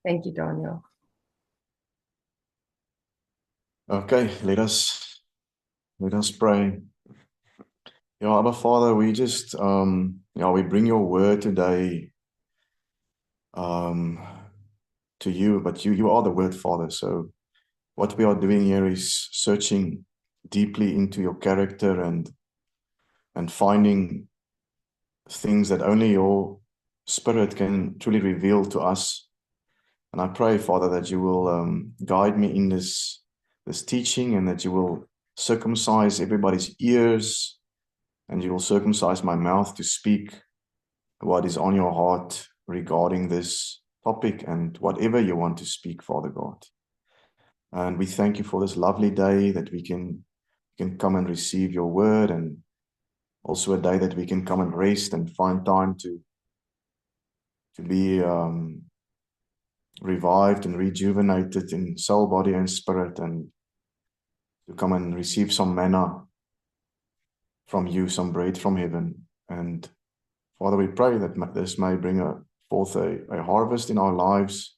Thank you, Daniel. Okay, let us pray. Abba Father, we just we bring your word today um to you, but you are the word, Father. So what we are doing here is searching deeply into your character and finding things that only your spirit can truly reveal to us. And I pray, Father, that you will guide me in this teaching, and that you will circumcise everybody's ears, and you will circumcise my mouth to speak what is on your heart regarding this topic and whatever you want to speak, Father God. And we thank you for this lovely day that we can come and receive your word, and also a day that we can come and rest and find time to be revived and rejuvenated in soul, body, and spirit, and to come and receive some manna from you, some bread from heaven. And Father, we pray that this may bring forth a harvest in our lives,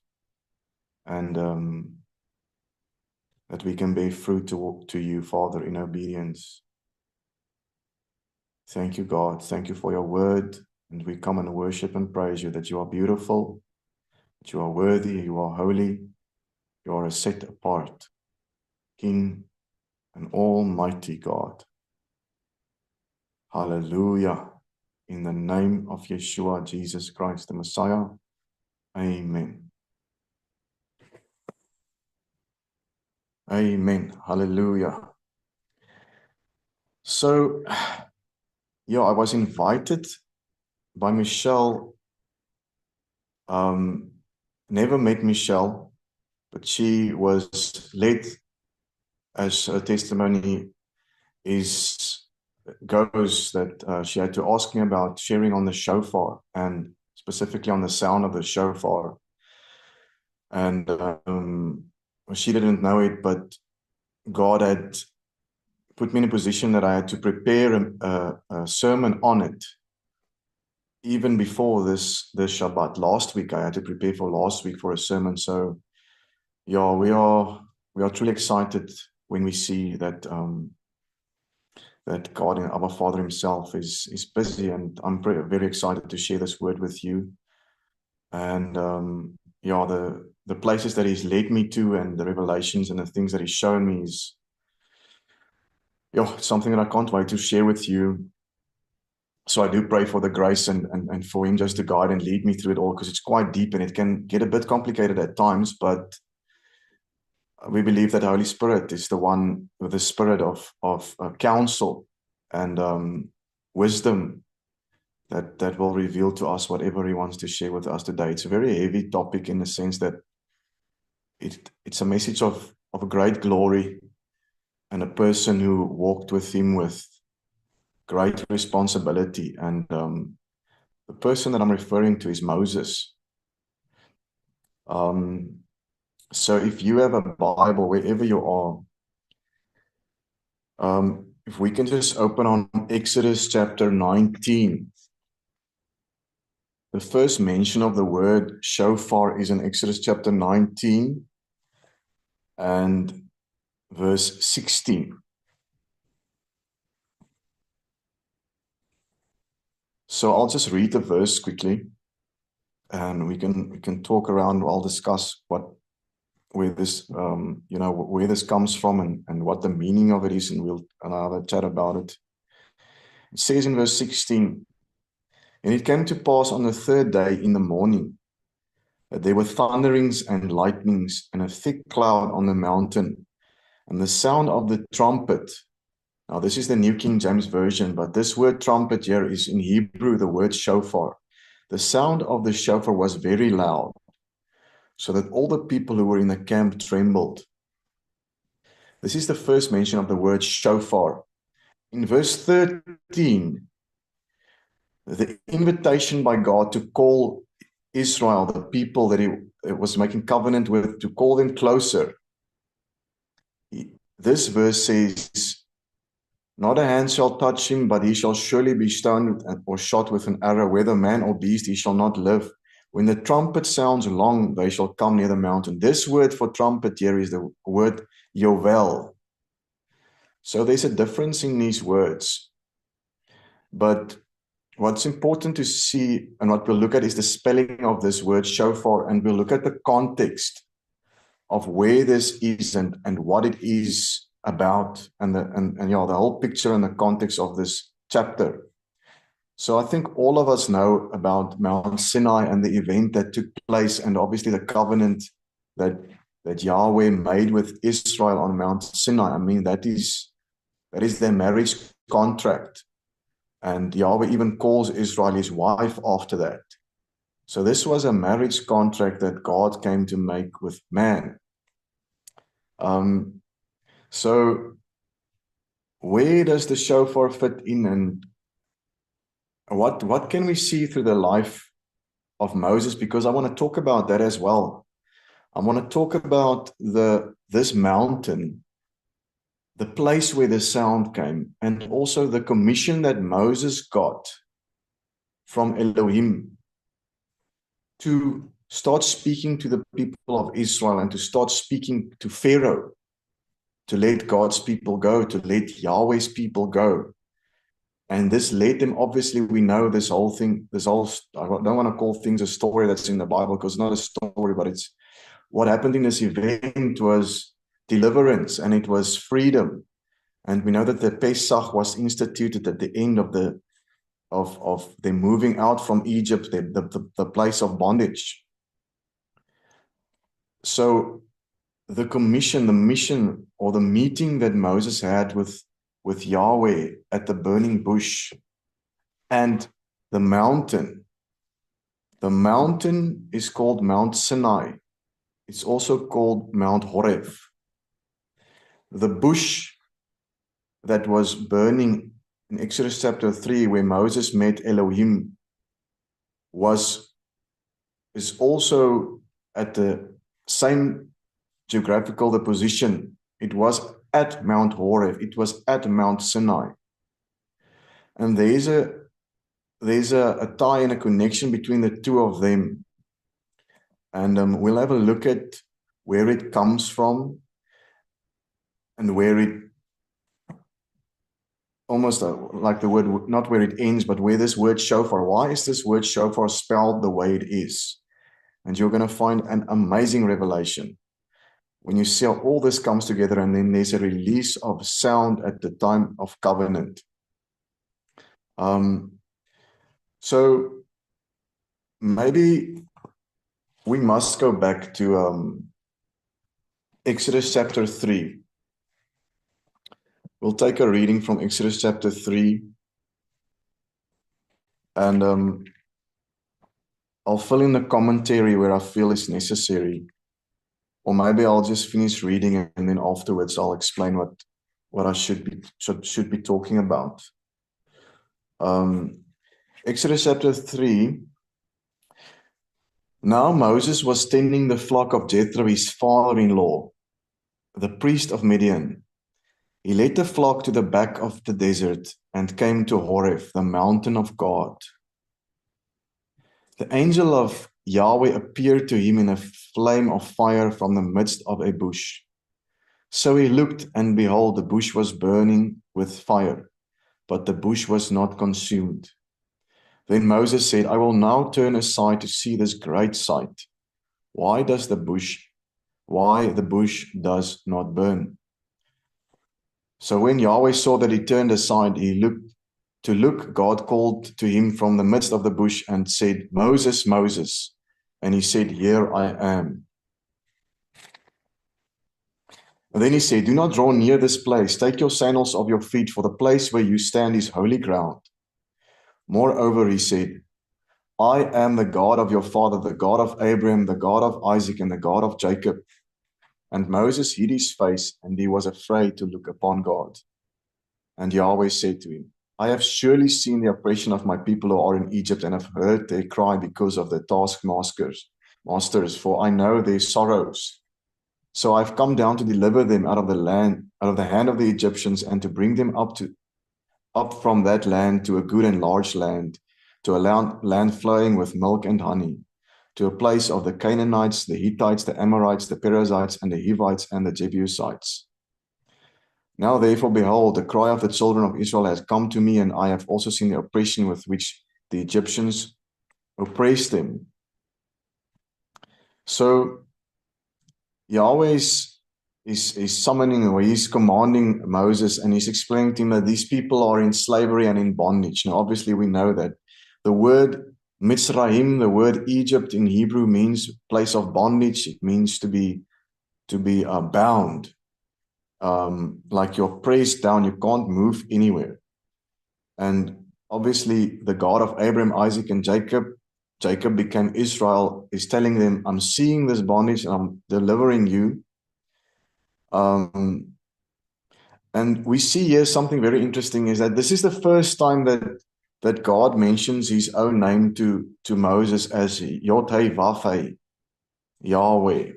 and that we can bear fruit to you, Father, in obedience. Thank you, God. Thank you for your word. And we come and worship and praise you, that you are beautiful, that you are worthy, you are holy, you are a set apart King and Almighty God. Hallelujah. In the name of Yeshua, Jesus Christ, the Messiah. Amen. Amen. Hallelujah. So, I was invited by Michelle. Never met Michelle, but she was led, as her testimony goes, that she had to ask me about sharing on the shofar, and specifically on the sound of the shofar. And she didn't know it, but God had put me in a position that I had to prepare a sermon on it even before this Shabbat. Last week I had to prepare for last week for a sermon. So we are truly excited when we see that that God and Abba Father himself is busy, and I'm very excited to share this word with you. And the places that he's led me to, and the revelations and the things that he's shown me is something that I can't wait to share with you. So I do pray for the grace and for him just to guide and lead me through it all, because it's quite deep and it can get a bit complicated at times, but we believe that the Holy Spirit is the one with the spirit of counsel and wisdom that will reveal to us whatever he wants to share with us today. It's a very heavy topic in the sense that it's a message of a great glory, and a person who walked with him with great responsibility. And the person that I'm referring to is Moses. So if you have a Bible, wherever you are, if we can just open on Exodus chapter 19. The first mention of the word shofar is in Exodus chapter 19 and verse 16. So I'll just read the verse quickly, and we can talk around. I'll discuss where this comes from, and what the meaning of it is, and we'll have a chat about it. It says in verse 16, "And it came to pass on the third day in the morning that there were thunderings and lightnings and a thick cloud on the mountain, and the sound of the trumpet." Now, this is the New King James Version, but this word trumpet here is in Hebrew the word shofar. The sound of the shofar was very loud, so that all the people who were in the camp trembled. This is the first mention of the word shofar. In verse 13, the invitation by God to call Israel, the people that he was making covenant with, to call them closer. This verse says, "Not a hand shall touch him, but he shall surely be stoned or shot with an arrow, whether man or beast, he shall not live. When the trumpet sounds long, they shall come near the mountain. This word for trumpet here is the word Yovel. So there's a difference in these words. But what's important to see and what we'll look at is the spelling of this word shofar, and we'll look at the context of where this is and what it is about, and the whole picture and the context of this chapter. So I think all of us know about Mount Sinai and the event that took place, and obviously the covenant that Yahweh made with Israel on Mount Sinai. I mean, that is their marriage contract. And Yahweh even calls Israel his wife after that. So this was a marriage contract that God came to make with man. So where does the shofar fit in, and what can we see through the life of Moses? Because I want to talk about that as well. I want to talk about this mountain, the place where the sound came, and also the commission that Moses got from Elohim to start speaking to the people of Israel and to start speaking to Pharaoh, to let God's people go, to let Yahweh's people go. And this led them, obviously, we know this whole thing, I don't want to call things a story that's in the Bible, because it's not a story, but it's what happened in this event was deliverance, and it was freedom. And we know that the Pesach was instituted at the end of them moving out from Egypt, the place of bondage. So the commission, the mission, or the meeting that Moses had with Yahweh at the burning bush, and the mountain. The mountain is called Mount Sinai. It's also called Mount Horeb. The bush that was burning in Exodus chapter 3, where Moses met Elohim, is also at the same geographical position. It was at Mount Horeb. It was at Mount Sinai. And there's a tie and a connection between the two of them. And we'll have a look at where it comes from, and where it, almost like the word, not where it ends, but where this word shofar, why is this word shofar spelled the way it is? And you're going to find an amazing revelation when you see how all this comes together, and then there's a release of sound at the time of covenant. So maybe we must go back to Exodus chapter 3. We'll take a reading from Exodus chapter 3, and I'll fill in the commentary where I feel is necessary. Or maybe I'll just finish reading, and then afterwards I'll explain what I should be talking about. Exodus chapter 3. Now Moses was tending the flock of Jethro, his father-in-law, the priest of Midian. He led the flock to the back of the desert and came to Horeb, the mountain of God. The angel of Yahweh appeared to him in a flame of fire from the midst of a bush. So he looked, and behold, the bush was burning with fire, but the bush was not consumed. Then Moses said, I will now turn aside to see this great sight. Why the bush does not burn? So when Yahweh saw that he turned aside, God called to him from the midst of the bush and said, Moses, Moses. And he said, Here I am. And then he said, Do not draw near this place. Take your sandals off your feet, for the place where you stand is holy ground. Moreover, he said, I am the God of your father, the God of Abraham, the God of Isaac, and the God of Jacob. And Moses hid his face, and he was afraid to look upon God. And Yahweh said to him, I have surely seen the oppression of my people who are in Egypt, and have heard their cry because of the taskmasters, for I know their sorrows. So I've come down to deliver them out of the hand of the Egyptians, and to bring them up from that land to a good and large land, to a land flowing with milk and honey, to a place of the Canaanites, the Hittites, the Amorites, the Perizzites, and the Hivites, and the Jebusites. Now therefore, behold, the cry of the children of Israel has come to me, and I have also seen the oppression with which the Egyptians oppressed them. So Yahweh is summoning, or he's commanding Moses, and he's explaining to him that these people are in slavery and in bondage. Now, obviously, we know that the word Mitzrayim, the word Egypt in Hebrew, means place of bondage. It means to be bound, like you're pressed down. You can't move anywhere. And obviously, the God of Abraham, Isaac, and Jacob became Israel, is telling them, I'm seeing this bondage and I'm delivering you. And we see here something very interesting, is that this is the first time that God mentions his own name to Moses as Yod-Heh-Vav-Heh, Yahweh.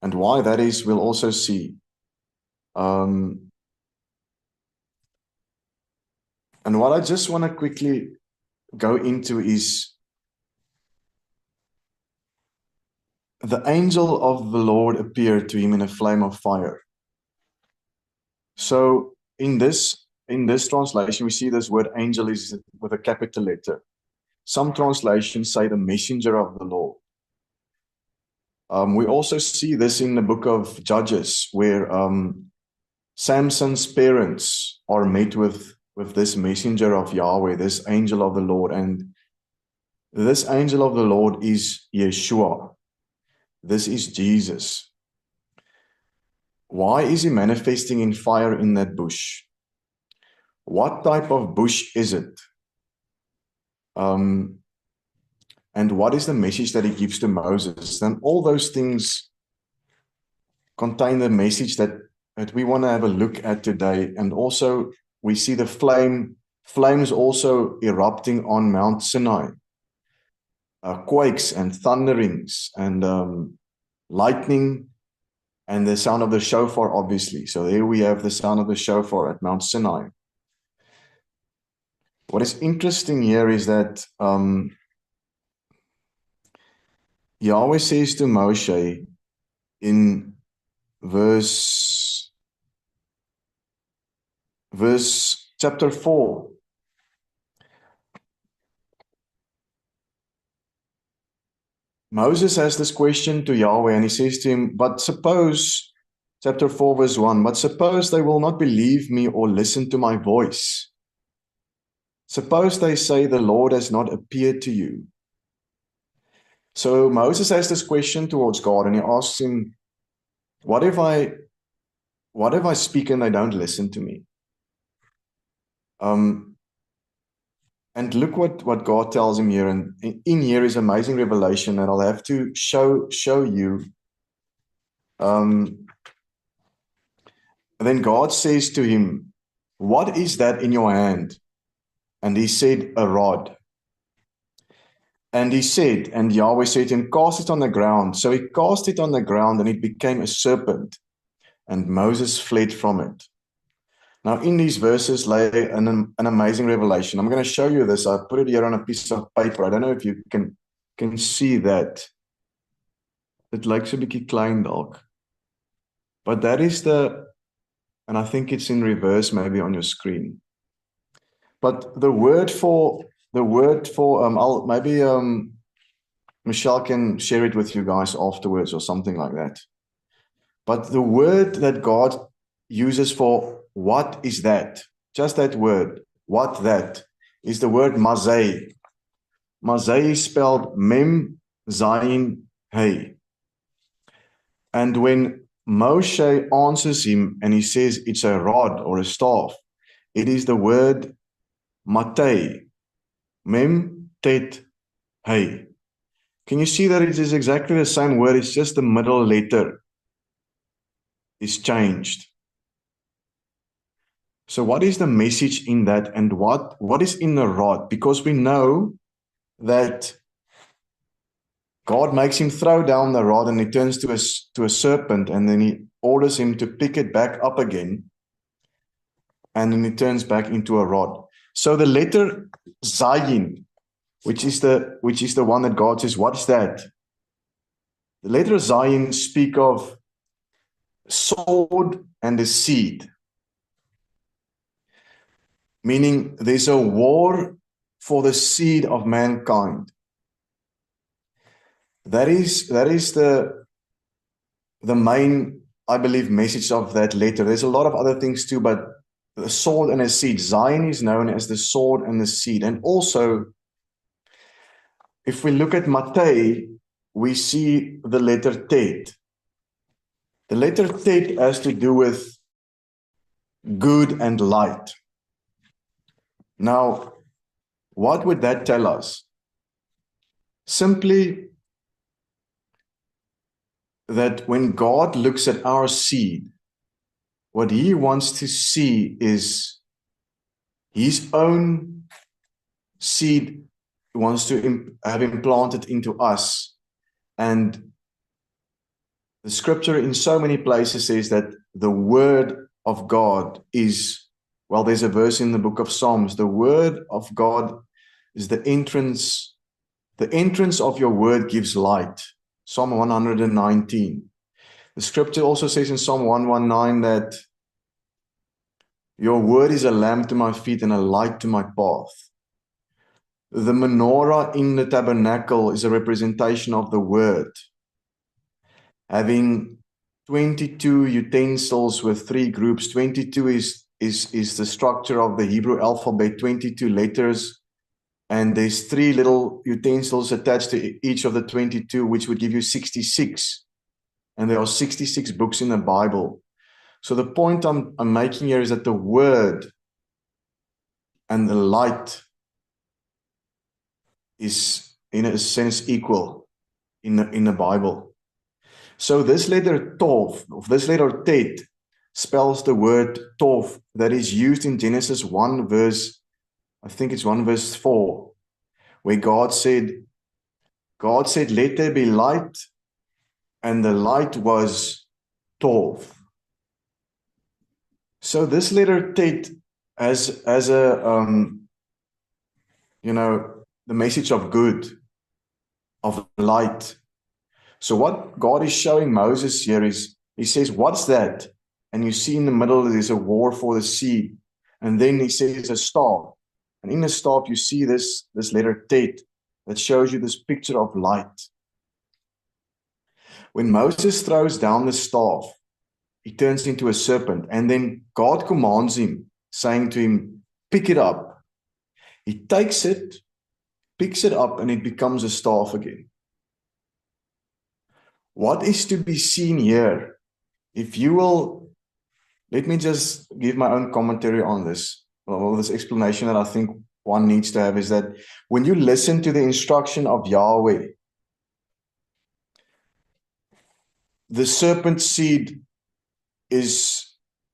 And why that is, we'll also see. And what I just want to quickly go into is the angel of the Lord appeared to him in a flame of fire. So in this translation, we see this word angel is with a capital letter. Some translations say the messenger of the Lord. We also see this in the book of Judges, where Samson's parents are met with this messenger of Yahweh, this angel of the Lord. And this angel of the Lord is Yeshua. This is Jesus. Why is he manifesting in fire in that bush? What type of bush is it? And what is the message that he gives to Moses? And all those things contain the message that we want to have a look at today. And also we see the flames also erupting on Mount Sinai. Quakes and thunderings and lightning and the sound of the shofar, obviously. So here we have the sound of the shofar at Mount Sinai. What is interesting here is that Yahweh says to Moshe in verse chapter 4, Moses has this question to Yahweh, and he says to him, but suppose, chapter 4, verse 1, but suppose they will not believe me or listen to my voice. Suppose they say the Lord has not appeared to you. So Moses has this question towards God, and he asks him, what if I speak and they don't listen to me? And look what God tells him here. And in here is amazing revelation that I'll have to show you. Then God says to him, what is that in your hand? And he said, a rod. And he said, and Yahweh said to him, cast it on the ground. So he cast it on the ground, and it became a serpent. And Moses fled from it. Now, in these verses lay an amazing revelation. I'm going to show you this. I put it here on a piece of paper. I don't know if you can see that. It looks a bit klein dalk. But that is and I think it's in reverse maybe on your screen. But the word for Michelle can share it with you guys afterwards or something like that. But the word that God uses for what is that? Just that word, what that, is the word mazeh. Mazeh is spelled Mem, Zayin, Hey. And when Moshe answers him and he says it's a rod or a staff, it is the word Matei, Mem, Tet, Hey. Can you see that it is exactly the same word? It's just the middle letter is changed. So what is the message in that, and what is in the rod? Because we know that God makes him throw down the rod and he turns to a serpent, and then he orders him to pick it back up again, and then it turns back into a rod. So the letter Zayin which is the one that God says, what's that? The letter Zion speak of sword and the seed, meaning there's a war for the seed of mankind. That is the main, I believe, message of that letter. There's a lot of other things too, but the sword and the seed. Zion is known as the sword and the seed. And also, if we look at Matthew, we see the letter Tet. The letter Tet has to do with good and light. Now, what would that tell us? Simply that when God looks at our seed, what he wants to see is his own seed wants to have implanted into us. And the scripture in so many places says that the word of God is, well, there's a verse in the book of Psalms, the word of God is the entrance of your word gives light. Psalm 119. The scripture also says in Psalm 119 that your word is a lamp to my feet and a light to my path. The menorah in the tabernacle is a representation of the word, having 22 utensils with 3 groups. 22 is the structure of the Hebrew alphabet, 22 letters, and there's 3 little utensils attached to each of the 22, which would give you 66. And there are 66 books in the Bible. So the point I'm making here is that the word and the light is in a sense equal in the Bible. So this letter Tov, or this letter Tet, spells the word Tov that is used in Genesis 1 verse, I think it's 1 verse 4, where God said, let there be light, and the light was Tov. So this letter Tet as a the message of good, of light. So what God is showing Moses here is, he says, what's that? And you see in the middle, there's a war for the seed. And then he says a staff. And in the staff, you see this letter Tet that shows you this picture of light. When Moses throws down the staff, he turns into a serpent. And then God commands him, saying to him, pick it up. He takes it, picks it up, and it becomes a staff again. What is to be seen here? If you will, let me just give my own commentary on this, or this explanation that I think one needs to have, is that when you listen to the instruction of Yahweh, the serpent seed is,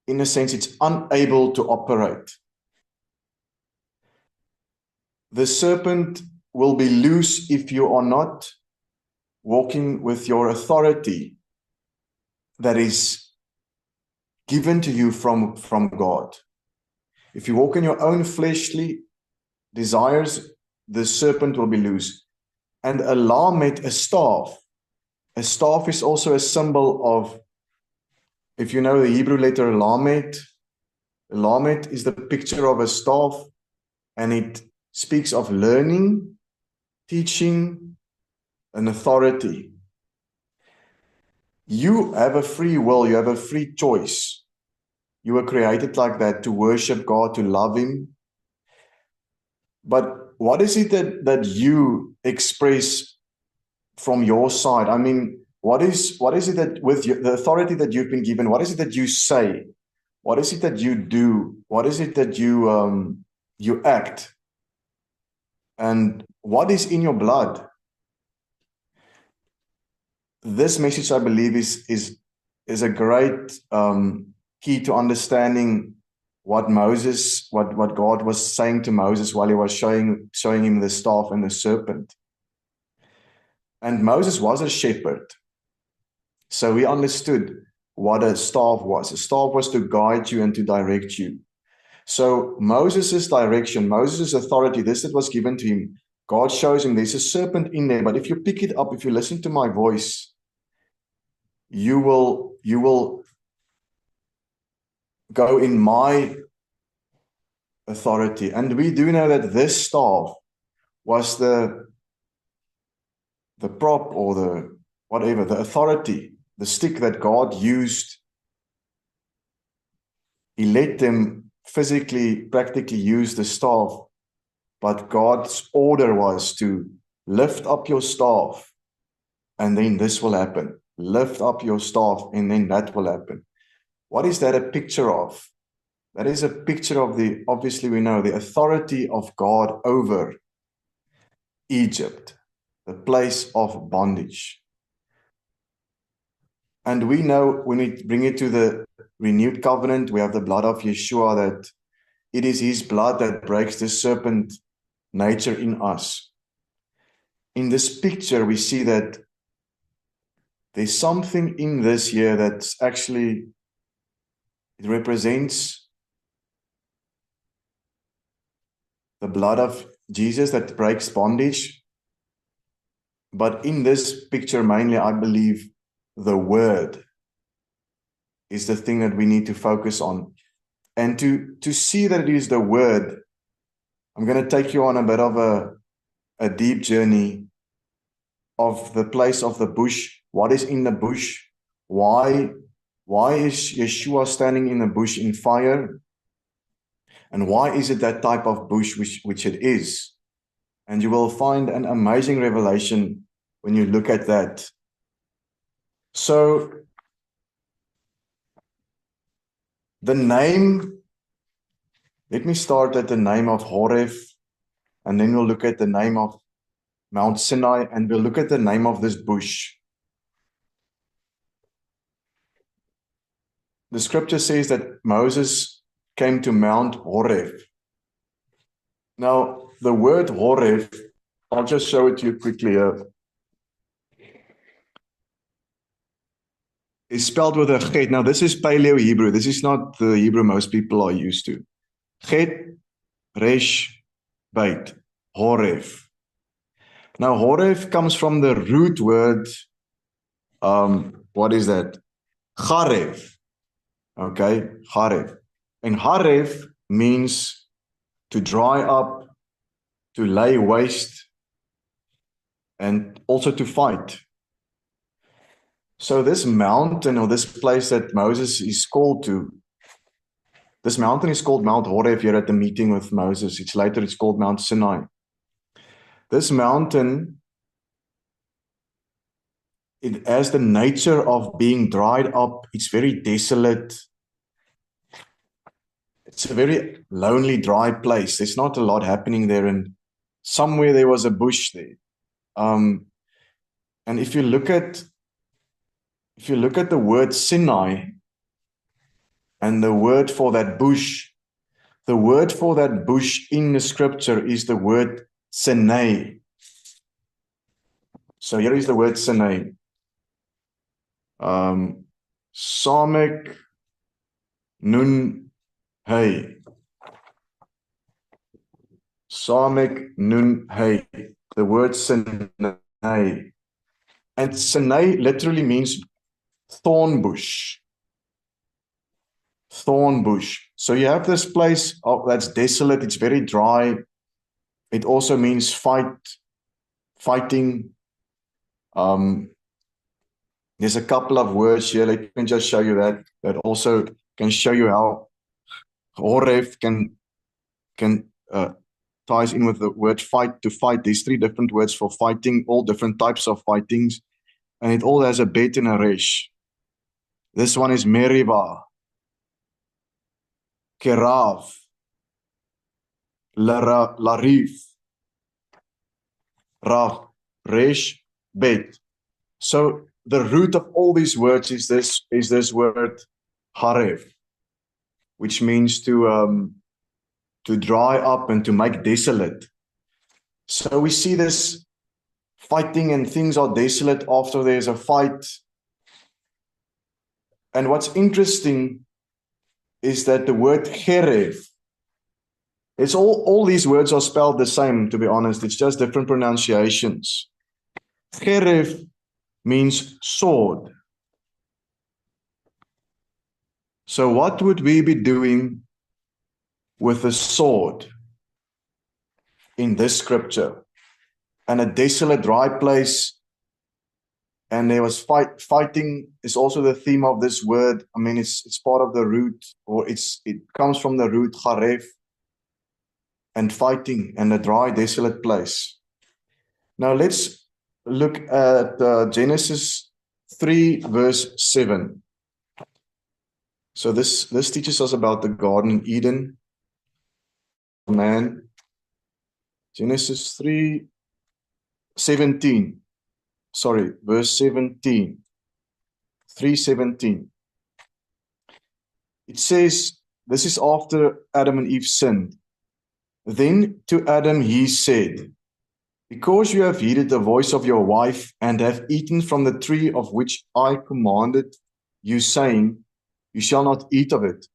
in a sense, it's unable to operate. The serpent will be loose if you are not walking with your authority that is given to you from God. If you walk in your own fleshly desires, the serpent will be loose. And a lamet, a staff is also a symbol of, if you know the Hebrew letter lamet is the picture of a staff, and it speaks of learning, teaching, and authority. You have a free will, you have a free choice. You were created like that, to worship God, to love Him. But what is it that you express from your side? I mean, what is it that with the authority that you've been given, what is it that you say? What is it that you do? What is it that you act? And what is in your blood? This message, I believe, is a great key to understanding what God was saying to Moses while he was showing him the staff and the serpent. And Moses was a shepherd, so he understood what a staff was. A staff was to guide you and to direct you. So Moses' direction, Moses' authority, this that was given to him, God shows him there's a serpent in there, but if you pick it up, if you listen to my voice, you will go in my authority. And we do know that this staff was the prop or the whatever, the authority, the stick that God used. He let them physically, practically use the staff, but God's order was to lift up your staff and then this will happen. Lift up your staff and then that will happen. What is that a picture of? That is a picture of obviously we know, the authority of God over Egypt, the place of bondage. And we know when we bring it to the renewed covenant, we have the blood of Yeshua, that it is his blood that breaks the serpent nature in us. In this picture, we see that there's something in this here that's actually, it represents the blood of Jesus that breaks bondage. But in this picture, mainly, I believe the word is the thing that we need to focus on. And to see that it is the word, I'm going to take you on a bit of a deep journey of the place of the bush. What is in the bush? Why is Yeshua standing in the bush in fire? And why is it that type of bush which it is? And you will find an amazing revelation when you look at that. So the name, let me start at the name of Horeb, and then we'll look at the name of Mount Sinai, and we'll look at the name of this bush. The scripture says that Moses came to Mount Horeb. Now, the word Horeb, I'll just show it to you quickly here. It's spelled with a chet. Now, this is Paleo Hebrew. This is not the Hebrew most people are used to. Chet, resh, beit, Horeb. Now, Horeb comes from the root word, what is that? Charev. Okay, Charev. And Charev means to dry up, to lay waste, and also to fight. So this mountain, or this place that Moses is called to, this mountain is called Mount Horeb here at the meeting with Moses. It's called Mount Sinai. This mountain, it has the nature of being dried up. It's very desolate. It's a very lonely, dry place. There's not a lot happening there, and somewhere there was a bush there. And if you look at the word Sinai and the word for that bush, the word for that bush in the scripture is the word Sinai. So here is the word Sinai. Samek Nun Hey. Samek Nun Hey. The word Sinai. And Sinai literally means thorn bush. Thorn bush. So you have this place that's desolate. It's very dry. It also means fighting. There's a couple of words here. Let me just show you that also can show you how Horeb can ties in with the word fight, to fight. There's 3 different words for fighting, all different types of fightings, and it all has a bet and a resh. This one is Meribah, Kerav, Larif, Rav, Resh, Bet. So the root of all these words is this word Haref, which means to dry up and to make desolate. So we see this fighting, and things are desolate after there's a fight. And what's interesting is that the word Cherev It's all these words are spelled the same, to be honest. It's just different pronunciations. Cheref means sword. So what would we be doing with a sword in this scripture? And a desolate, dry place, and there was fighting is also the theme of this word. I mean, it's part of the root, or it comes from the root charef, and fighting, and a dry, desolate place. Now let's look at Genesis 3 verse 7. So this teaches us about the Garden of Eden. Man, Genesis 3:17. Sorry, verse 17. 3:17. It says, this is after Adam and Eve sinned. Then to Adam he said, because you have heeded the voice of your wife and have eaten from the tree of which I commanded you, saying, you shall not eat of it.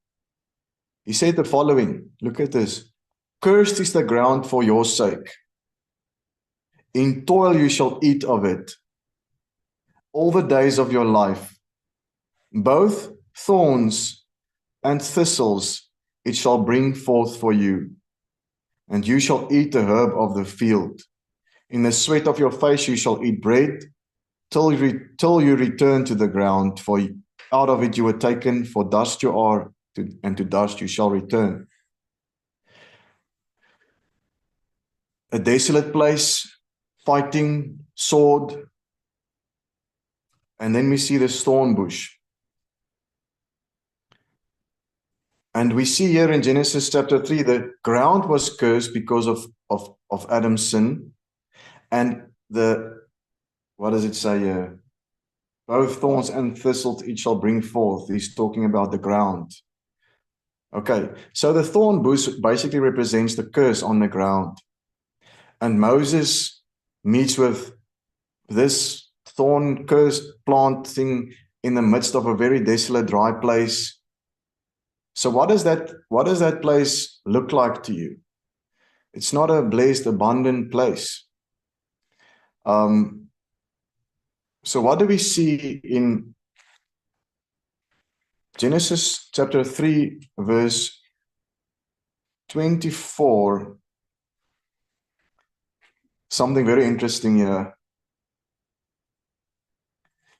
He said the following, look at this. Cursed is the ground for your sake. In toil you shall eat of it all the days of your life. Both thorns and thistles it shall bring forth for you, and you shall eat the herb of the field. In the sweat of your face you shall eat bread, till you return to the ground, for out of it you were taken, for dust you are, and to dust you shall return. A desolate place, fighting, sword, and then we see the thorn bush. And we see here in Genesis chapter 3, the ground was cursed because of Adam's sin. And what does it say here? Both thorns and thistles it shall bring forth. He's talking about the ground. Okay, so the thorn bush basically represents the curse on the ground. And Moses meets with this thorn cursed plant thing in the midst of a very desolate, dry place. So what does that place look like to you? It's not a blessed, abundant place. So what do we see in Genesis chapter 3, verse 24? Something very interesting here.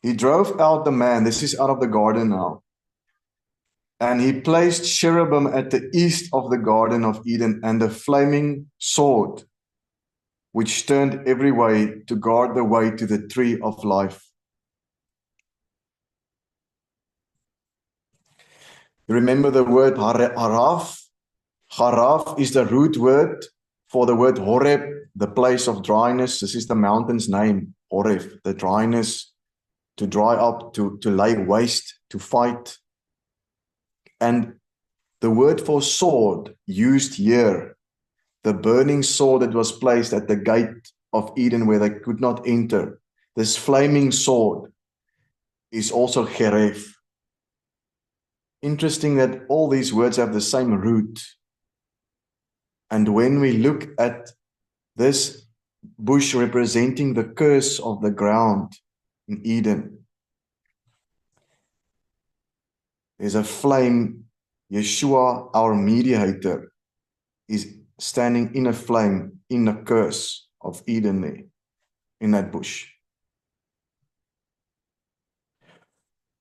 He drove out the man, this is out of the garden now, and he placed cherubim at the east of the Garden of Eden and a flaming sword, which turned every way to guard the way to the tree of life. Remember the word haraf? Haraf is the root word for the word Horeb, the place of dryness. This is the mountain's name, Horeb, the dryness, to dry up, to lay waste, to fight. And the word for sword used here, the burning sword that was placed at the gate of Eden where they could not enter, this flaming sword is also cheref. Interesting that all these words have the same root. And when we look at this bush representing the curse of the ground in Eden, there's a flame. Yeshua, our mediator, is standing in a flame, in the curse of Eden there, in that bush.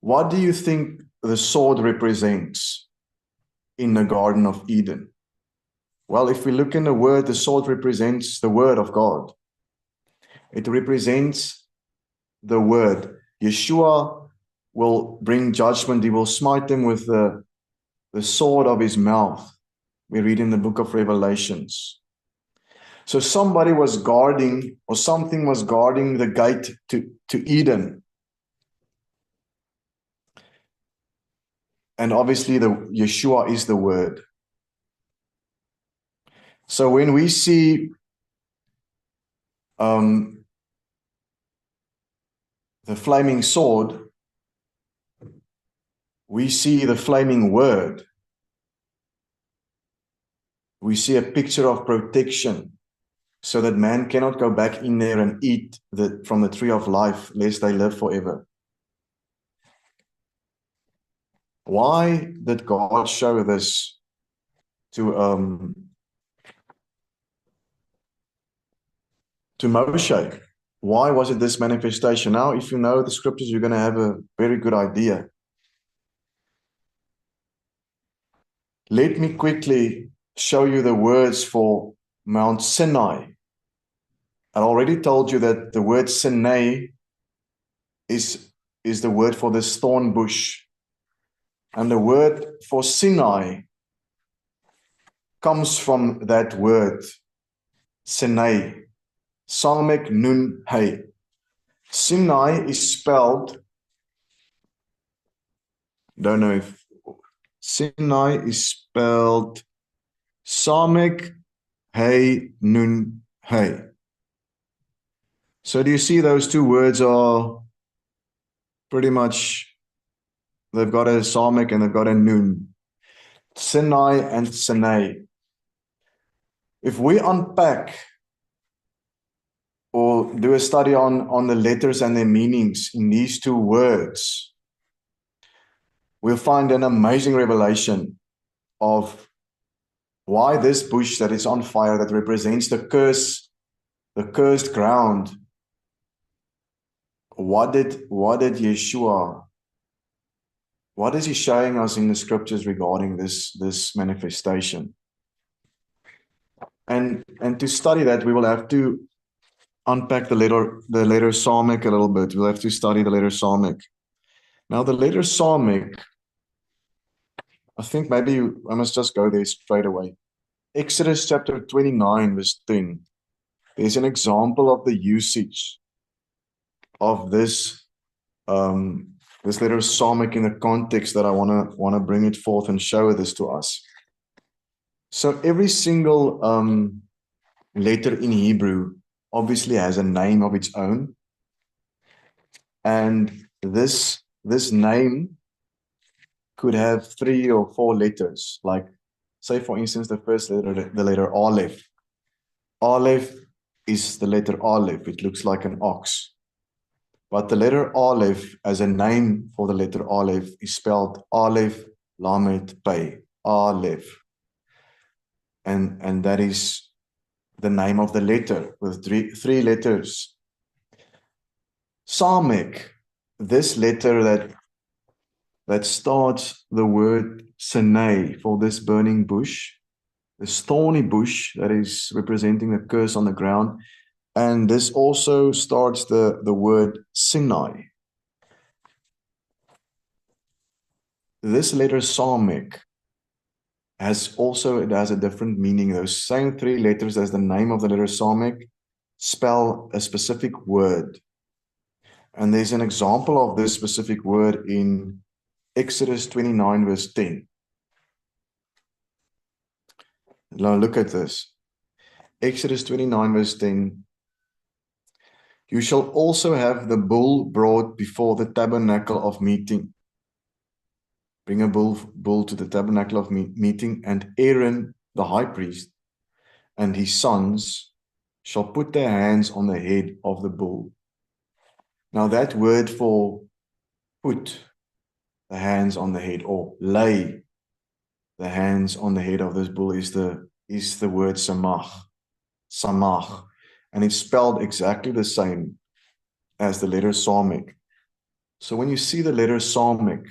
What do you think the sword represents in the Garden of Eden? Well, if we look in the word, the sword represents the word of God. It represents the word. Yeshua will bring judgment. He will smite them with the sword of his mouth. We read in the book of Revelations. So somebody was guarding, or something was guarding the gate to Eden. And obviously the Yeshua is the word. So when we see the flaming sword, we see the flaming word. we see a picture of protection so that man cannot go back in there and eat from the tree of life, lest they live forever. Why did God show this to Moshe? Why was it this manifestation? Now, if you know the scriptures, you're going to have a very good idea. Let me quickly show you the words for Mount Sinai. I already told you that the word Sinai is the word for this thorn bush. And the word for Sinai comes from that word, Sinai, Samek Nun Hey. Sinai is spelled, don't know if Sinai is spelled Samek Hey Nun Hey. So do you see those two words are pretty much, they've got a Samek and they've got a Nun. Sinai and Sinai. If we unpack or do a study on the letters and their meanings in these two words, we'll find an amazing revelation of why this bush that is on fire, that represents the cursed ground, what is he showing us in the scriptures regarding this manifestation? And to study that, we will have to unpack the letter Samek a little bit. We'll have to study the letter Samek. Now, the letter Samek, I think maybe I must just go there straight away. Exodus chapter 29, verse 10. There's an example of the usage of this letter Samek in the context that I wanna bring it forth and show this to us. So every single letter in Hebrew obviously has a name of its own, and this name could have 3 or 4 letters. Like, say for instance, the first letter, the letter Aleph. Aleph is the letter Aleph. It looks like an ox. But the letter Aleph, as a name for the letter Aleph, is spelled Aleph Lamed Pei, Aleph. And that is the name of the letter with three letters. Samek, this letter that starts the word Sinai for this burning bush, the thorny bush that is representing the curse on the ground. And this also starts the word Sinai. This letter Samek has a different meaning. Those same 3 letters as the name of the letter Samek spell a specific word. And there's an example of this specific word in Exodus 29, verse 10. Now look at this. Exodus 29, verse 10. You shall also have the bull brought before the tabernacle of meeting. Bring a bull to the tabernacle of meeting, and Aaron, the high priest, and his sons shall put their hands on the head of the bull. Now that word for put the hands on the head or lay the hands on the head of this bull is the word samach, and it's spelled exactly the same as the letter Samek. So when you see the letter Samek,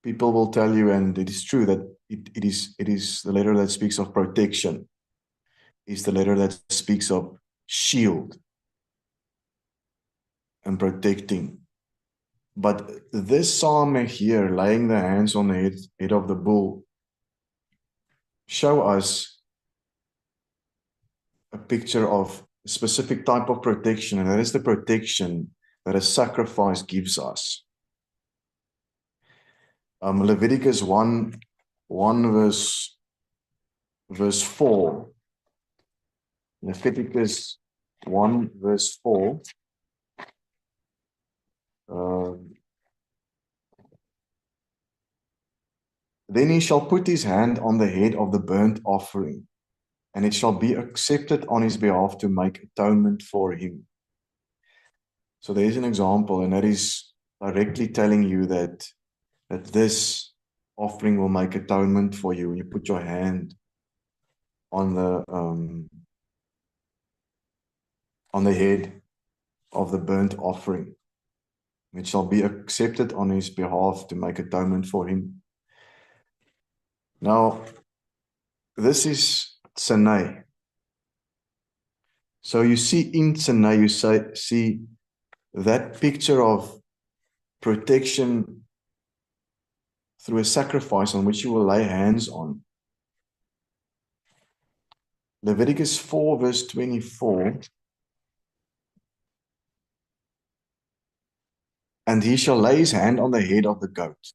people will tell you, and it is true, that it is the letter that speaks of protection. It's the letter that speaks of shield and protecting. But this Samek here, laying the hands on the head of the bull, show us a picture of a specific type of protection, and that is the protection that a sacrifice gives us. Leviticus 1 verse 4. Leviticus 1 verse 4. Then he shall put his hand on the head of the burnt offering, and it shall be accepted on his behalf to make atonement for him. So there's an example, and that is directly telling you that this offering will make atonement for you. You put your hand on the head of the burnt offering. It shall be accepted on his behalf to make atonement for him. Now, this is Tsanei. So you see in Tsanei, you see that picture of protection through a sacrifice on which you will lay hands on. Leviticus 4 verse 24. And he shall lay his hand on the head of the goat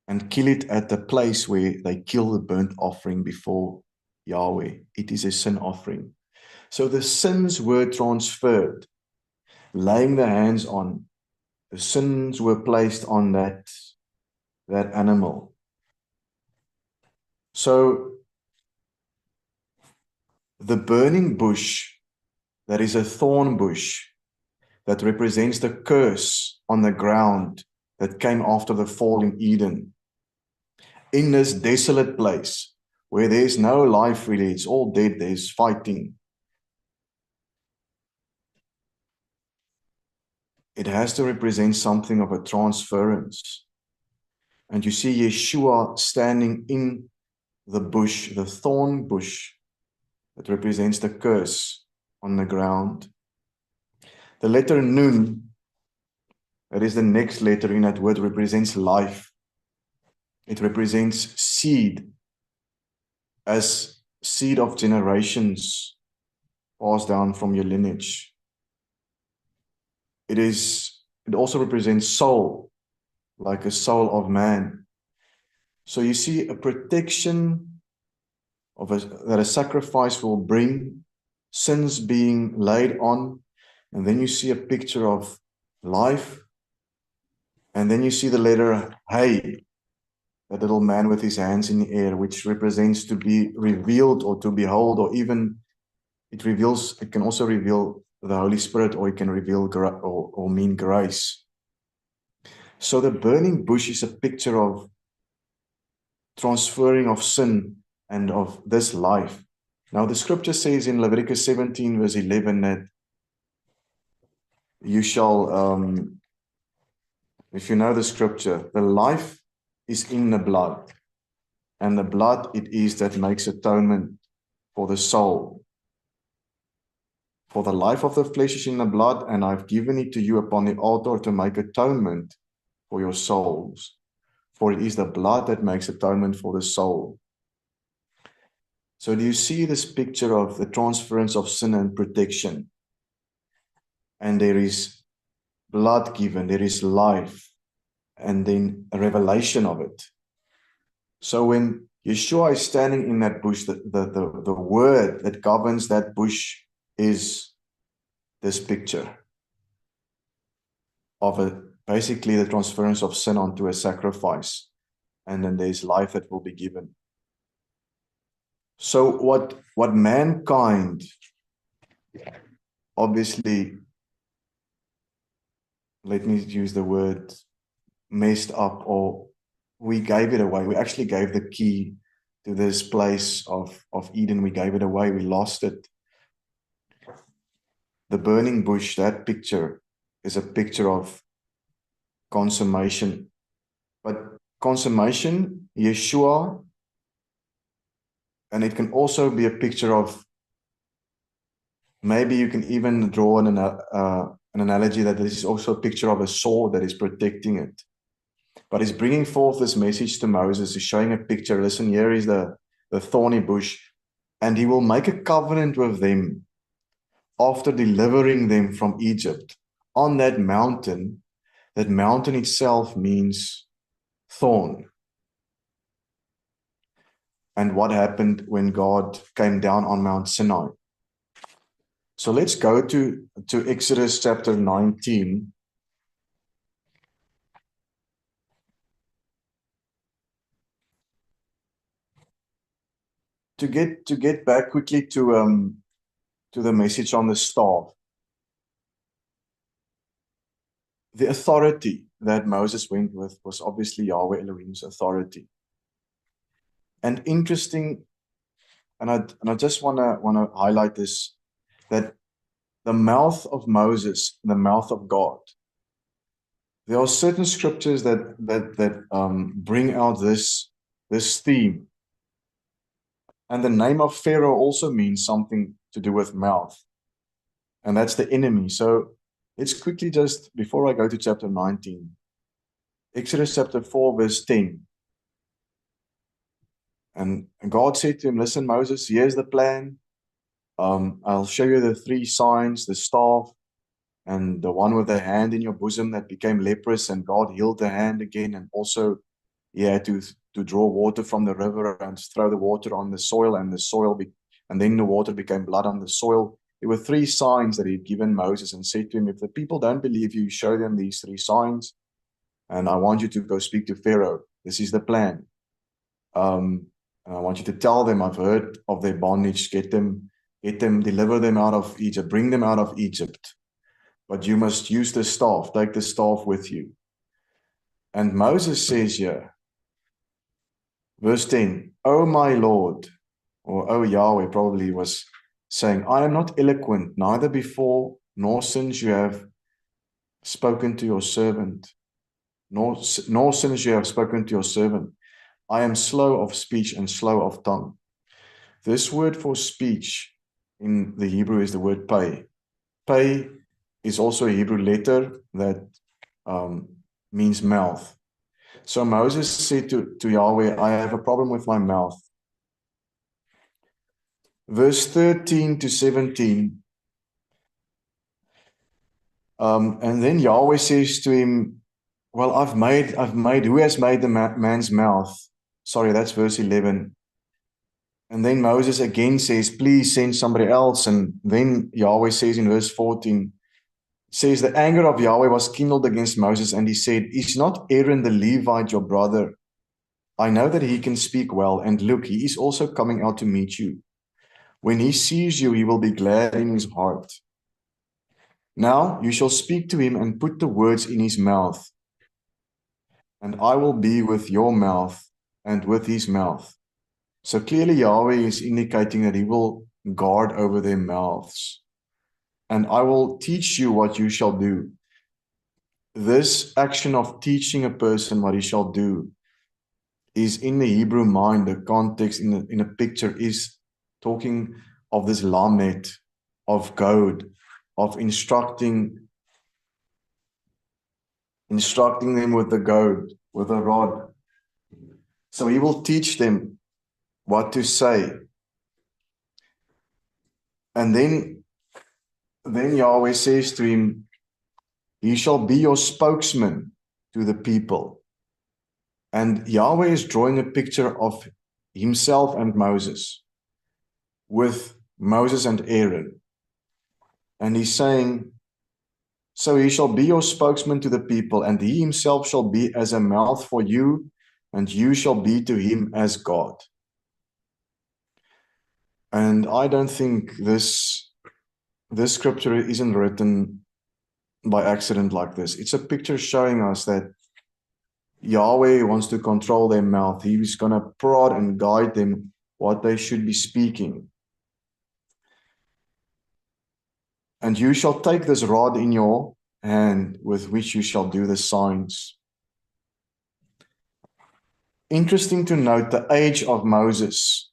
and kill it at the place where they kill the burnt offering before Yahweh. It is a sin offering. So the sins were transferred, laying the hands on. The sins were placed on that animal. So the burning bush, that is a thorn bush, that represents the curse on the ground that came after the fall in Eden. In this desolate place, where there's no life really, it's all dead, there's fighting. It has to represent something of a transference. And you see Yeshua standing in the bush, the thorn bush, that represents the curse on the ground. The letter Nun, that is the next letter in that word, represents life. It represents seed, as seed of generations passed down from your lineage. It also represents soul, like a soul of man. So you see a protection that a sacrifice will bring, sins being laid on, and then you see a picture of life, and then you see the letter Hey, that little man with his hands in the air, which represents to be revealed or to behold, or even it can also reveal the Holy Spirit, or it can reveal or mean grace. So the burning bush is a picture of transferring of sin and of this life. Now the scripture says in Leviticus 17 verse 11 that you shall, if you know the scripture, the life is in the blood, and the blood it is that makes atonement for the soul. For the life of the flesh is in the blood, and I've given it to you upon the altar to make atonement for your souls. For it is the blood that makes atonement for the soul. So do you see this picture of the transference of sin and protection? And there is blood given, there is life, and then a revelation of it. So when Yeshua is standing in that bush, the word that governs that bush is this picture of basically the transference of sin onto a sacrifice, and then there's life that will be given. So what mankind obviously, let me use the word, messed up, or we gave it away. We actually gave the key to this place of Eden. We gave it away. We lost it. The burning bush, that picture is a picture of consummation. But consummation, Yeshua, and it can also be a picture of, maybe you can even draw an analogy that this is also a picture of a sword that is protecting it. But he's bringing forth this message to Moses. He's showing a picture. Listen, here is the thorny bush, and he will make a covenant with them after delivering them from Egypt on that mountain. That mountain itself means thorn. And what happened when God came down on Mount Sinai? So let's go to Exodus chapter 19. get back quickly to the message on the staff. The authority that Moses went with was obviously Yahweh Elohim's authority. And interesting, and I just wanna highlight this, that the mouth of Moses, the mouth of God. There are certain scriptures that bring out this theme. And the name of Pharaoh also means something to do with mouth. And that's the enemy. So let's quickly just, before I go to chapter 19, Exodus chapter 4, verse 10. And God said to him, listen, Moses, here's the plan. I'll show you the 3 signs, the staff, and the one with the hand in your bosom that became leprous, and God healed the hand again. And also he had to draw water from the river and throw the water on the soil, and and then the water became blood on the soil. There were 3 signs that he had given Moses and said to him, if the people don't believe you, show them these 3 signs. And I want you to go speak to Pharaoh. This is the plan. And I want you to tell them, I've heard of their bondage. Get them, deliver them out of Egypt, bring them out of Egypt. But you must use the staff, take the staff with you. And Moses says here, verse 10, O my Lord, or O Yahweh probably was saying, I am not eloquent, neither before nor since you have spoken to your servant, nor since you have spoken to your servant. I am slow of speech and slow of tongue. This word for speech in the Hebrew is the word pay. Pay is also a Hebrew letter that means mouth. So Moses said to Yahweh, I have a problem with my mouth. Verse 13 to 17. And then Yahweh says to him, well, I've made, who has made the man's mouth? Sorry, that's verse 11. And then Moses again says, please send somebody else. And then Yahweh says in verse 14, says the anger of Yahweh was kindled against Moses, and he said, is not Aaron the Levite your brother? I know that he can speak well, and look, he is also coming out to meet you. When he sees you, he will be glad in his heart. Now you shall speak to him and put the words in his mouth, and I will be with your mouth and with his mouth. So clearly Yahweh is indicating that he will guard over their mouths. And I will teach you what you shall do. This action of teaching a person what he shall do is in the Hebrew mind, the context in a picture is talking of this lamed, of goad, of instructing them with the goad, with a rod. So he will teach them what to say. And then Yahweh says to him, he shall be your spokesman to the people. And Yahweh is drawing a picture of himself and Moses, with Moses and Aaron. And he's saying, so he shall be your spokesman to the people, and he himself shall be as a mouth for you, and you shall be to him as God. And I don't think this scripture isn't written by accident like this. It's a picture showing us that Yahweh wants to control their mouth. He's going to prod and guide them what they should be speaking. And you shall take this rod in your hand with which you shall do the signs. Interesting to note the age of Moses.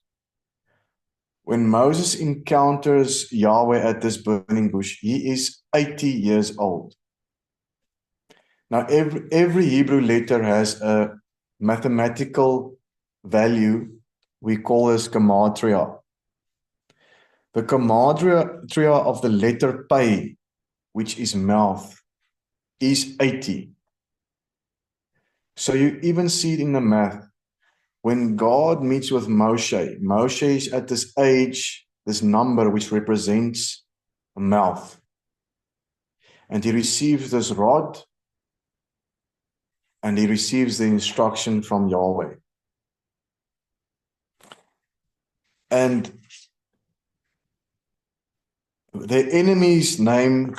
When Moses encounters Yahweh at this burning bush, he is 80 years old. Now, every Hebrew letter has a mathematical value. We call this gematria. The gematria of the letter Pei, which is mouth, is 80. So you even see it in the math. When God meets with Moshe, Moshe is at this age, this number which represents a mouth. And he receives this rod, and he receives the instruction from Yahweh. And the enemy's name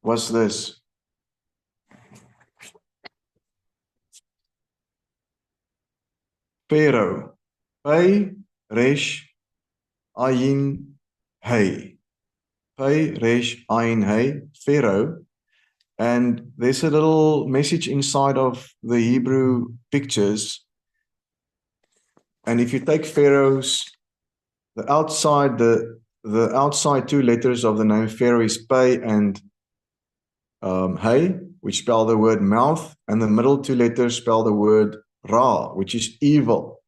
was this: Pharaoh. Pei, Resh, Ayin, Hey. Pei, Resh, Ayin, Hey. Pharaoh. And there's a little message inside of the Hebrew pictures. And if you take Pharaoh's, the outside two letters of the name Pharaoh is Pei and Hey, which spell the word mouth, and the middle two letters spell the word Ra, which is evil.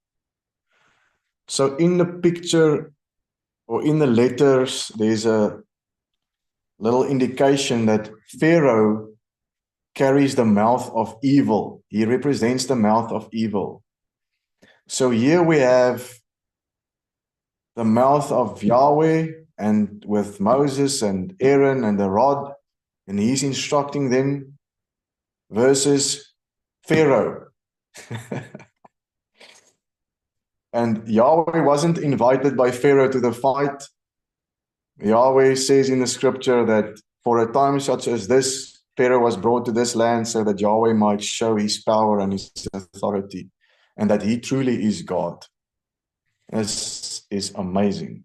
So in the picture or in the letters, there's a little indication that Pharaoh carries the mouth of evil. He represents the mouth of evil. So here we have the mouth of Yahweh, and with Moses and Aaron and the rod, and he's instructing them, versus Pharaoh. And Yahweh wasn't invited by Pharaoh to the fight. Yahweh says in the scripture that for a time such as this, Pharaoh was brought to this land so that Yahweh might show his power and his authority, and that he truly is God. This is amazing.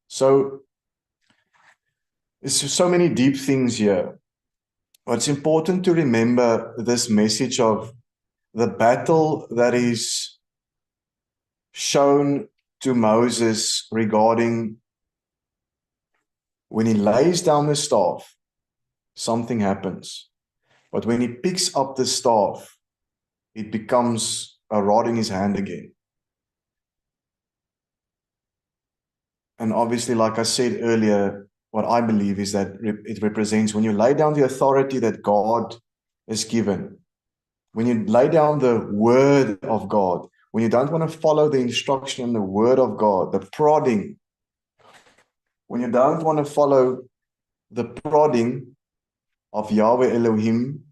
So, there's so many deep things here. But it's important to remember this message of the battle that is shown to Moses regarding when he lays down the staff, something happens. But when he picks up the staff, it becomes a rod in his hand again. And obviously, like I said earlier, what I believe is that it represents when you lay down the authority that God has given, when you lay down the word of God, when you don't want to follow the instruction in the word of God, the prodding, when you don't want to follow the prodding of Yahweh Elohim,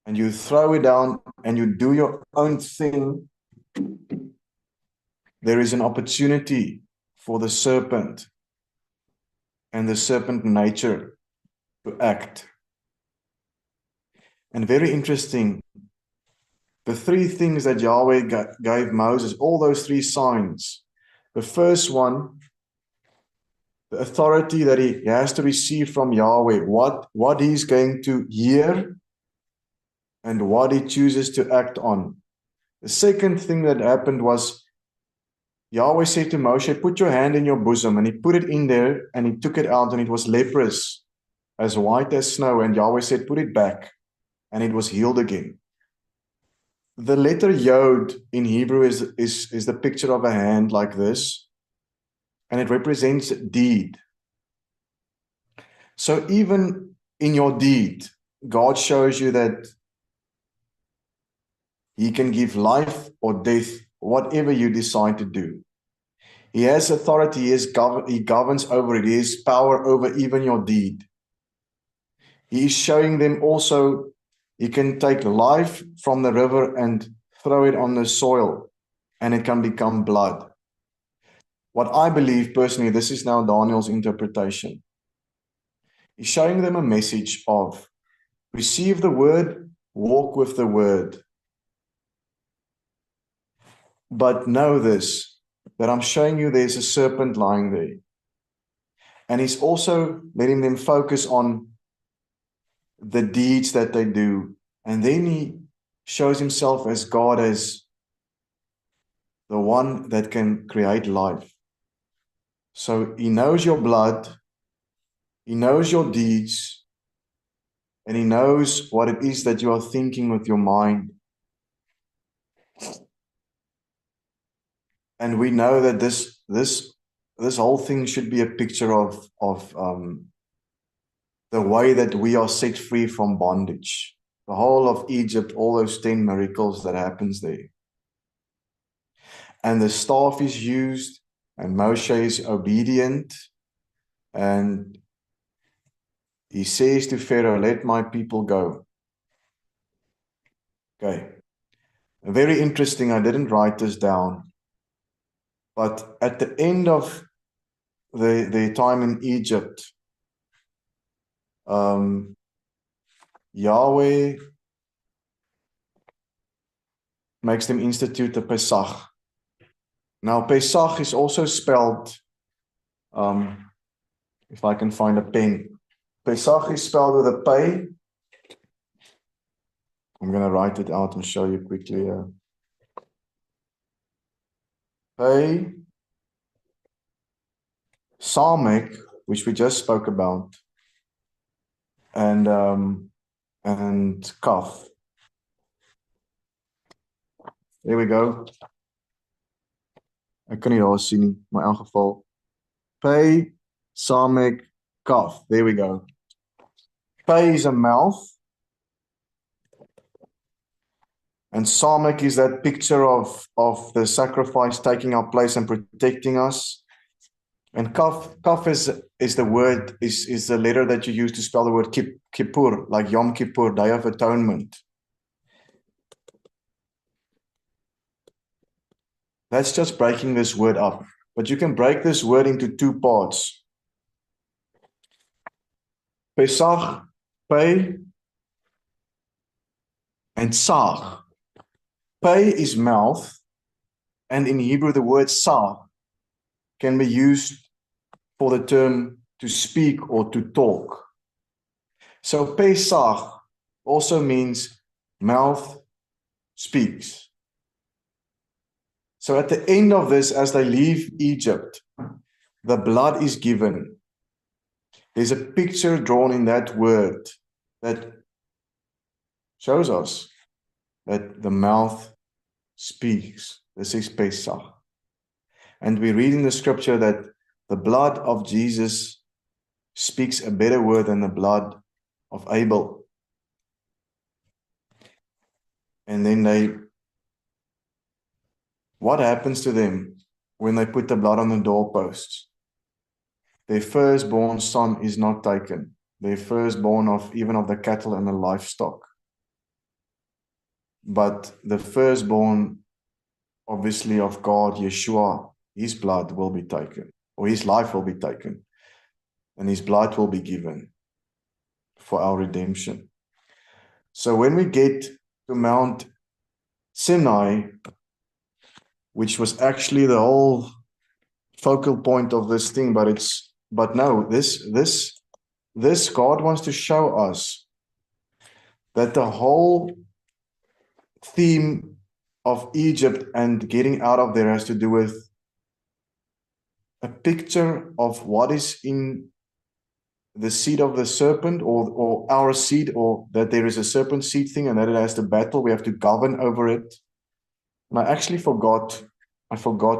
and you throw it down and you do your own thing, there is an opportunity for the serpent and the serpent nature to act. And very interesting, the three things that Yahweh gave Moses, all those three signs. The first one, the authority that he has to receive from Yahweh, what he's going to hear and what he chooses to act on. The second thing that happened was Yahweh said to Moshe, put your hand in your bosom, and he put it in there and he took it out and it was leprous, as white as snow, and Yahweh said, put it back, and it was healed again. The letter Yod in Hebrew is the picture of a hand like this, and it represents deed. So even in your deed, God shows you that he can give life or death, whatever you decide to do. He has authority, he governs over it, he has power over even your deed. He is showing them also, he can take life from the river and throw it on the soil, and it can become blood. What I believe personally, this is now Daniel's interpretation. He's showing them a message of receive the word, walk with the word. But know this, that I'm showing you there's a serpent lying there. And he's also letting them focus on the deeds that they do. And then he shows himself as God, as the one that can create life. So he knows your blood, he knows your deeds, and he knows what it is that you are thinking with your mind. And we know that this whole thing should be a picture of the way that we are set free from bondage. The whole of Egypt, all those 10 miracles that happens there. And the staff is used, and Moshe is obedient, and he says to Pharaoh, let my people go. Okay. Very interesting. I didn't write this down. But at the end of their time in Egypt, Yahweh makes them institute the Pesach. Now, Pesach is also spelled, if I can find a pen, Pesach is spelled with a P. I'm going to write it out and show you quickly. P, Samek, which we just spoke about, and Kaf. There we go. Ek kan nie daar sien nie, maar in elk geval. P, Samek, Kaf. There we go. P is a mouth. And Samek is that picture of the sacrifice taking our place and protecting us. And Kaf is the word, is the letter that you use to spell the word Kippur, like Yom Kippur, Day of Atonement. That's just breaking this word up. But you can break this word into two parts. Pesach, Pei, and Sag. Pei is mouth, and in Hebrew the word Sag can be used for the term to speak or to talk. So Pesach also means mouth speaks. So at the end of this, as they leave Egypt, the blood is given. There's a picture drawn in that word that shows us that the mouth speaks. This is Pesach. And we read in the scripture that the blood of Jesus speaks a better word than the blood of Abel. And then what happens to them when they put the blood on the doorposts? Their firstborn son is not taken. Their firstborn even of the cattle and the livestock. But the firstborn, obviously, of God, Yeshua, his blood will be taken, or his life will be taken, and his blood will be given for our redemption. So when we get to Mount Sinai, which was actually the whole focal point of this thing, but no, this God wants to show us that the whole theme of Egypt and getting out of there has to do with a picture of what is in the seed of the serpent, or our seed, or that there is a serpent seed thing, and that it has to battle. We have to govern over it. And I actually forgot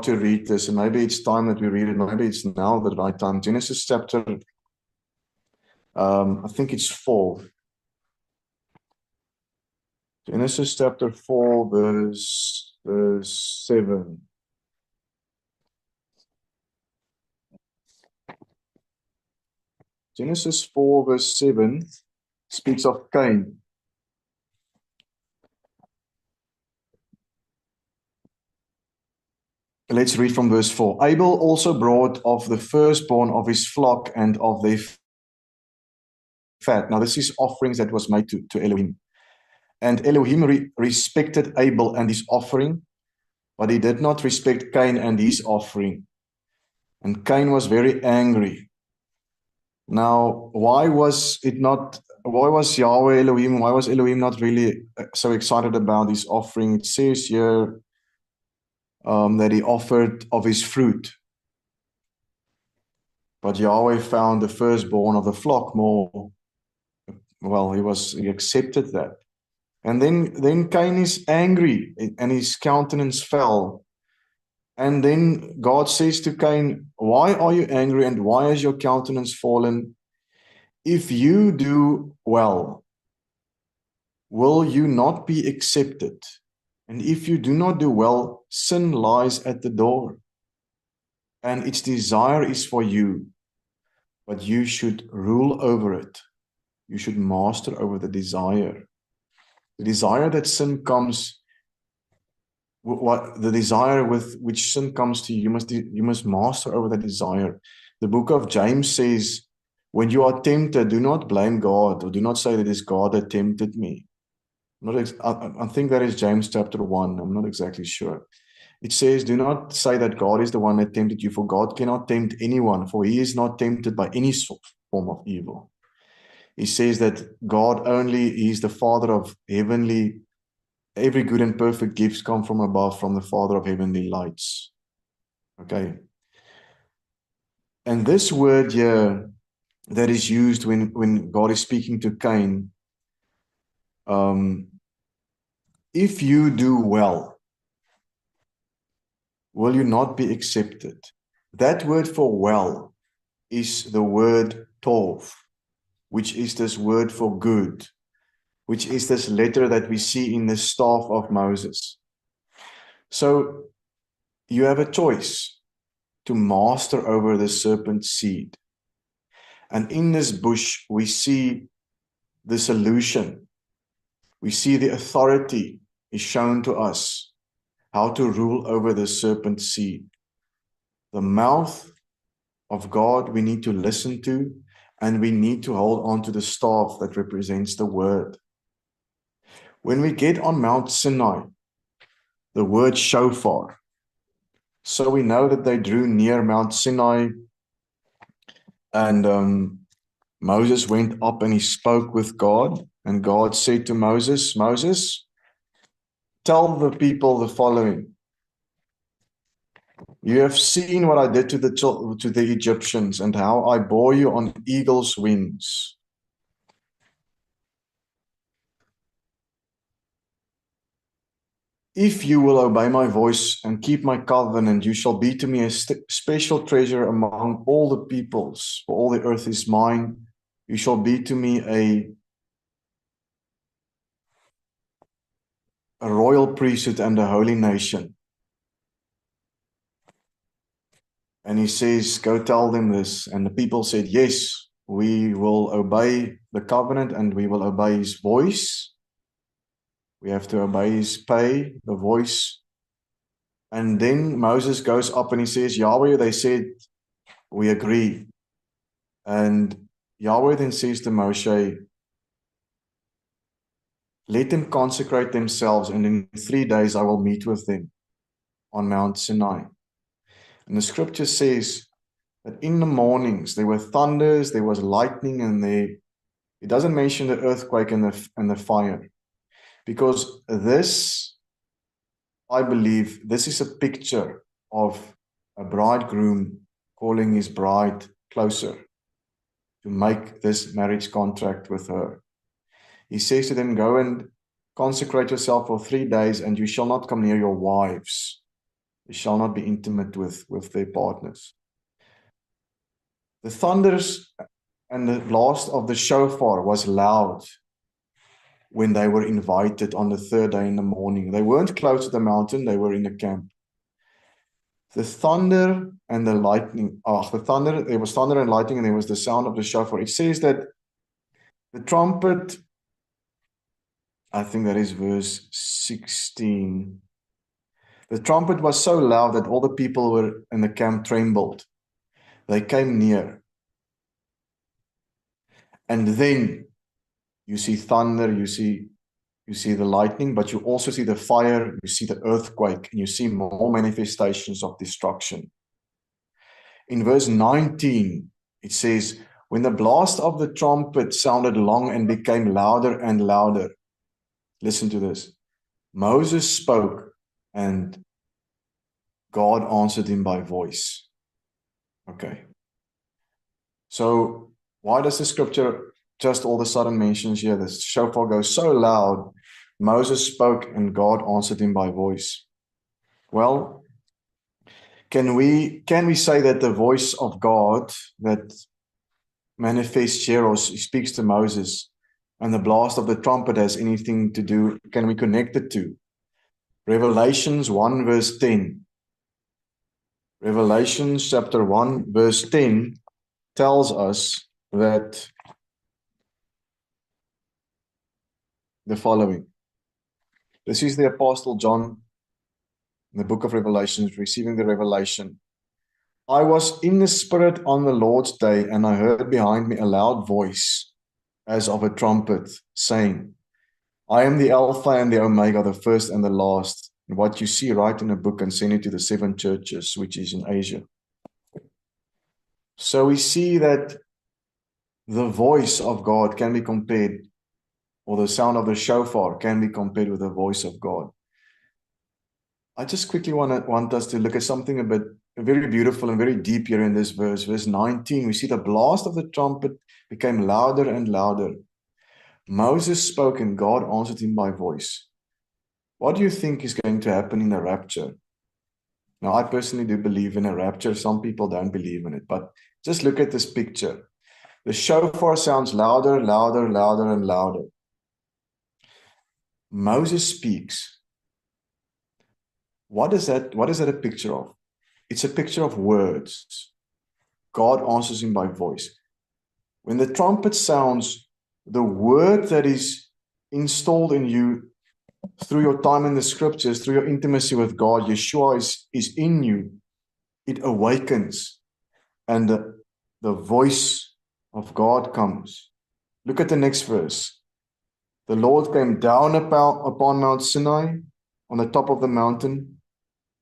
to read this, and maybe it's time that we read it. Maybe it's now the right time. Genesis chapter, I think it's 4. Genesis chapter 4, verse 7. Genesis 4, verse 7 speaks of Cain. Let's read from verse 4. Abel also brought of the firstborn of his flock and of their fat. Now this is offerings that was made to Elohim. And Elohim respected Abel and his offering, but he did not respect Cain and his offering. And Cain was very angry. Now, why was Yahweh Elohim, why was Elohim not really so excited about his offering? It says here that he offered of his fruit. But Yahweh found the firstborn of the flock more, well, he accepted that. And then Cain is angry and his countenance fell. And then God says to Cain, why are you angry and why has your countenance fallen? If you do well, will you not be accepted? And if you do not do well, sin lies at the door. And its desire is for you, but you should rule over it. You should master over the desire. The desire that sin comes what the desire with which sin comes to you, you must master over that desire. The book of James says, when you are tempted, do not blame God, or do not say that it's God that tempted me. I think that is James chapter 1. I'm not exactly sure. It says, do not say that God is the one that tempted you, for God cannot tempt anyone, for he is not tempted by any form of evil. He says that God only is the Father of heavenly, every good and perfect gifts come from above, from the Father of heavenly lights. Okay. And this word here that is used when God is speaking to Cain, if you do well, will you not be accepted? That word for well is the word tov, which is this word for good, which is this letter that we see in the staff of Moses. So you have a choice to master over the serpent's seed. And in this bush, we see the solution. We see the authority is shown to us, how to rule over the serpent's seed. The mouth of God we need to listen to, and we need to hold on to the staff that represents the word. When we get on Mount Sinai, the word shofar, so we know that they drew near Mount Sinai, and Moses went up and he spoke with God, and God said to Moses, Moses, tell the people the following. You have seen what I did to the Egyptians and how I bore you on eagle's wings. If you will obey my voice and keep my covenant, you shall be to me a special treasure among all the peoples, for all the earth is mine. You shall be to me a royal priesthood and a holy nation. And he says, go tell them this. And the people said, yes, we will obey the covenant and we will obey his voice. We have to obey his pay, the voice. And then Moses goes up and he says, Yahweh, they said, we agree. And Yahweh then says to Moshe, let them consecrate themselves, and in 3 days I will meet with them on Mount Sinai. And the scripture says that in the mornings there were thunders, there was lightning, and it doesn't mention the earthquake and the fire. Because this, I believe, this is a picture of a bridegroom calling his bride closer to make this marriage contract with her. He says to them, go and consecrate yourself for 3 days, and you shall not come near your wives. You shall not be intimate with their partners. The thunders and the blast of the shofar was loud when they were invited on the 3rd day in the morning. They weren't close to the mountain, they were in the camp. The thunder and the lightning, there was thunder and lightning, and there was the sound of the shofar. It says that the trumpet, I think that is verse 16. The trumpet was so loud that all the people were in the camp trembled. They came near. And then you see thunder, you see the lightning, but you also see the fire, you see the earthquake, and you see more manifestations of destruction. In verse 19, it says, when the blast of the trumpet sounded long and became louder and louder, listen to this, Moses spoke and God answered him by voice. Okay. So why does the scripture just all of a sudden mentions here, the shofar goes so loud, Moses spoke and God answered him by voice? Well, can we say that the voice of God that manifests here or speaks to Moses and the blast of the trumpet has anything to do, can we connect it to Revelations 1 verse 10? Revelations chapter 1 verse 10 tells us that the following. This is the Apostle John in the book of Revelation, receiving the revelation. I was in the Spirit on the Lord's day, and I heard behind me a loud voice as of a trumpet, saying, I am the Alpha and the Omega, the first and the last. And what you see, write in a book and send it to the 7 churches, which is in Asia. So we see that the voice of God can be compared, or the sound of the shofar can be compared with the voice of God. I just quickly want us to look at something very beautiful and very deep here in this verse. Verse 19, we see the blast of the trumpet became louder and louder. Moses spoke and God answered him by voice. What do you think is going to happen in the rapture? Now, I personally do believe in a rapture. Some people don't believe in it, but just look at this picture. The shofar sounds louder, louder, louder, and louder. Moses speaks. What is that a picture of? It's a picture of words. God answers him by voice. When the trumpet sounds, the word that is installed in you through your time in the scriptures, through your intimacy with God, Yeshua is in you. It awakens, and the voice of God comes. Look at the next verse. The Lord came down upon Mount Sinai on the top of the mountain,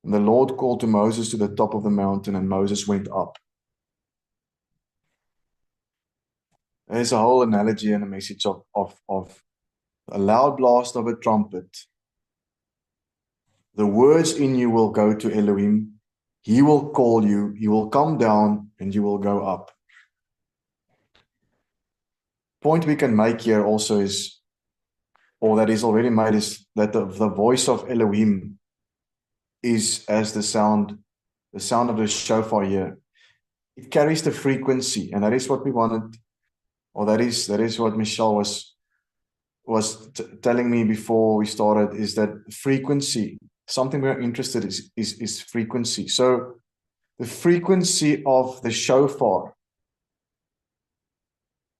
and the Lord called to Moses to the top of the mountain, and Moses went up. There's a whole analogy and a message of a loud blast of a trumpet. The words in you will go to Elohim. He will call you. He will come down, and you will go up. Point we can make here also is, or that is already made, is that the voice of Elohim is as the sound of the shofar here. It carries the frequency, and that is what we wanted, or that is what Michelle was telling me before we started, is that frequency, something we're interested in is frequency. So the frequency of the shofar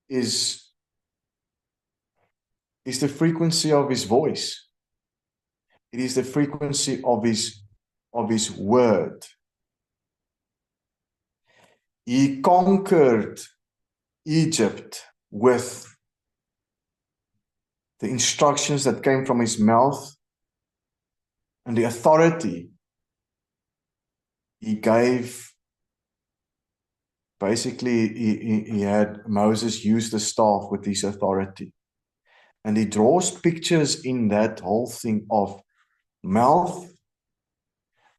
is the frequency of his voice. It is the frequency of his word. He conquered Egypt with the instructions that came from his mouth and the authority he gave. Basically, he had Moses use the staff with his authority. And he draws pictures in that whole thing of mouth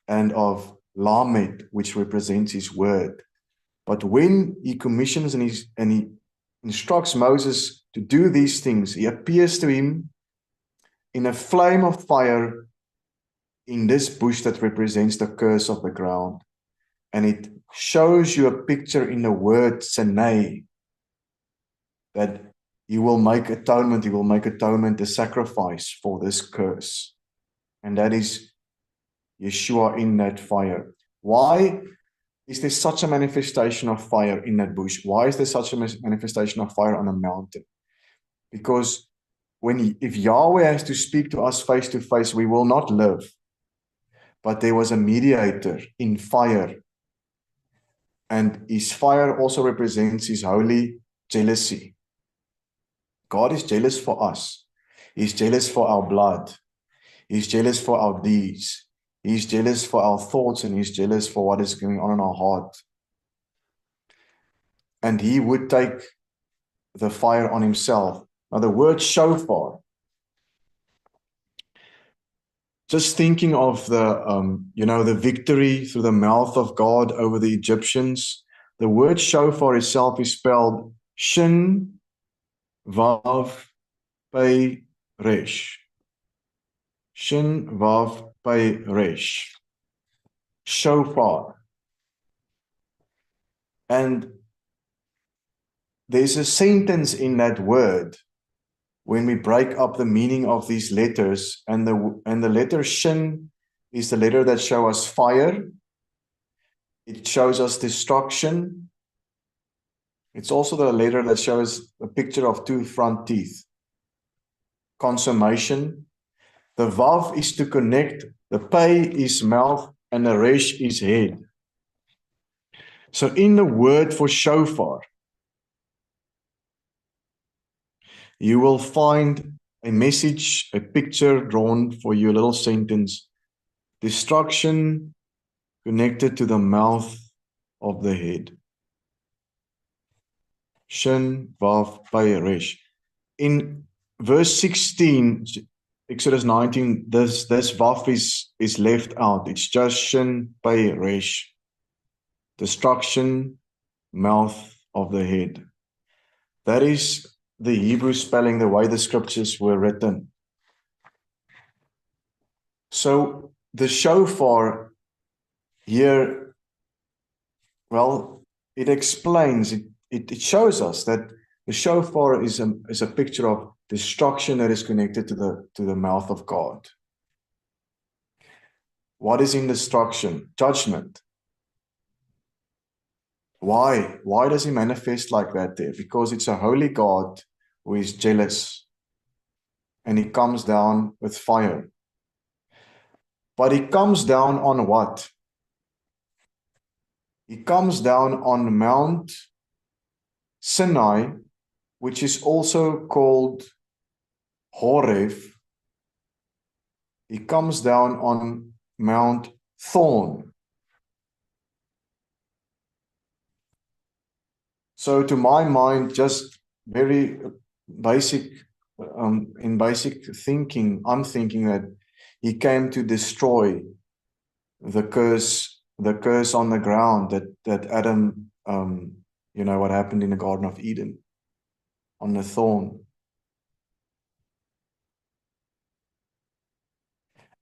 and of Lamed, which represents his word. But when he commissions and he instructs Moses to do these things, he appears to him in a flame of fire in this bush that represents the curse of the ground. And it shows you a picture in the word Sinai, that he will make atonement, the sacrifice for this curse. And that is Yeshua in that fire. Why is there such a manifestation of fire in that bush? Why is there such a manifestation of fire on a mountain? Because if Yahweh has to speak to us face to face, we will not live. But there was a mediator in fire. And his fire also represents his holy jealousy. God is jealous for us. He's jealous for our blood. He's jealous for our deeds. He's jealous for our thoughts, and he's jealous for what is going on in our heart. And he would take the fire on himself. Now, the word shofar, just thinking of the victory through the mouth of God over the Egyptians, the word shofar itself is spelled Shin Vav Pei Resh. Shin Vav Pei Resh. Shofar. And there's a sentence in that word when we break up the meaning of these letters, and the letter Shin is the letter that shows us fire. It shows us destruction. It's also the letter that shows a picture of 2 front teeth. Consummation. The Vav is to connect, the Pei is mouth, and the Resh is head. So in the word for shofar, you will find a message, a picture drawn for you, a little sentence. Destruction connected to the mouth of the head. Shin, Vav, Pei, Resh. In verse 16, Exodus 19, this Vav is left out. It's just Shin, Pei, Resh. Destruction, mouth of the head. That is the Hebrew spelling, the way the scriptures were written. So the shofar here, well, it explains, it shows us that the shofar is a picture of destruction that is connected to the mouth of God. What is in destruction? Judgment. Why? Why does he manifest like that there? Because it's a holy God who is jealous, and he comes down with fire. But he comes down on what? He comes down on Mount Sinai, which is also called Horeb. He comes down on Mount Thorn. So to my mind, just very basic, in basic thinking, I'm thinking that he came to destroy the curse on the ground that Adam, what happened in the Garden of Eden on the thorn.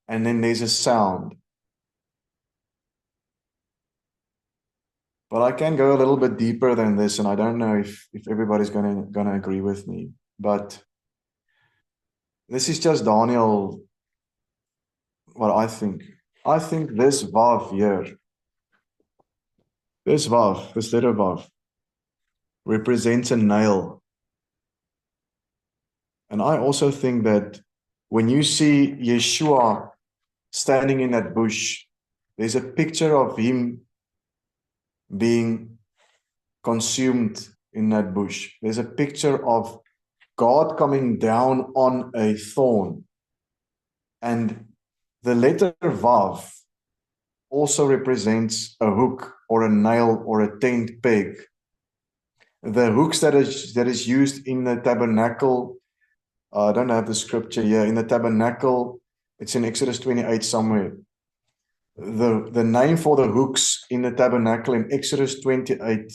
And then there's a sound. But I can go a little bit deeper than this, and I don't know if everybody's gonna agree with me. But this is just Daniel, what I think. I think this Vav here, this letter Vav, represents a nail. And I also think that when you see Yeshua standing in that bush, there's a picture of him being consumed in that bush. There's a picture of God coming down on a thorn. And the letter Vav also represents a hook or a nail or a tent peg. The hooks that is used in the tabernacle, I don't have the scripture here, in the tabernacle, it's in Exodus 28 somewhere. The name for the hooks in the tabernacle in Exodus 28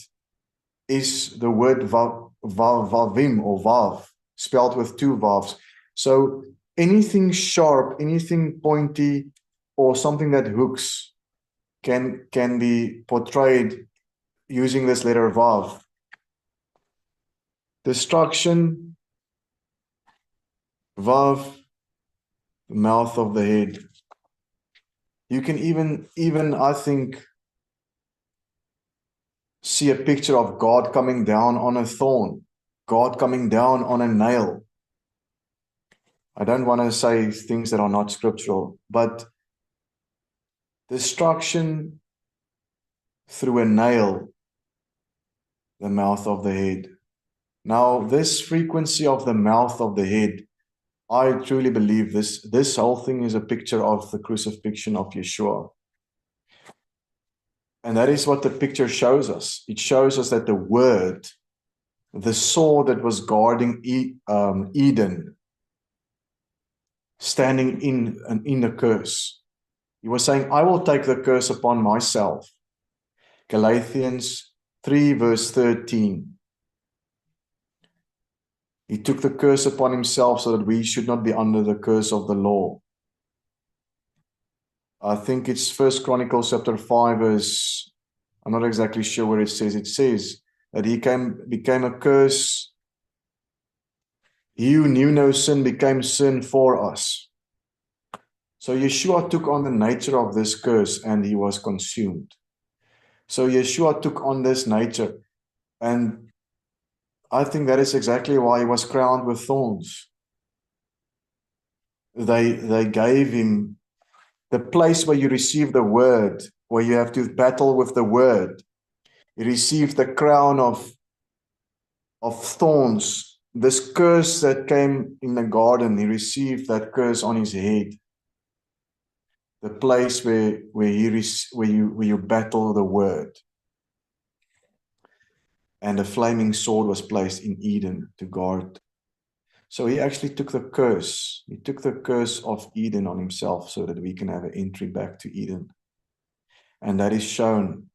is the word vavim or vav, spelled with two vavs. So anything sharp, anything pointy, or something that hooks can be portrayed using this letter vav. Destruction, vav, the mouth of the head. You can even I think see a picture of God coming down on a thorn, God coming down on a nail. I don't want to say things that are not scriptural, but destruction through a nail, the mouth of the head. Now, this frequency of the mouth of the head, I truly believe this whole thing is a picture of the crucifixion of Yeshua. And that is what the picture shows us. It shows us that the word, the sword that was guarding Eden, standing in the curse. He was saying, I will take the curse upon myself. Galatians 3 verse 13. He took the curse upon himself so that we should not be under the curse of the law. I think it's First Chronicles chapter 5 verse, I'm not exactly sure where it says. It says that he became a curse. He who knew no sin became sin for us. So Yeshua took on the nature of this curse and he was consumed. So Yeshua took on this nature, and I think that is exactly why he was crowned with thorns. they gave him the place where you receive the word, where you have to battle with the word. He received the crown of thorns. This curse that came in the garden, he received that curse on his head. The place where you battle the word. And a flaming sword was placed in Eden to guard. So he actually took the curse. He took the curse of Eden on himself so that we can have an entry back to Eden. And that is shown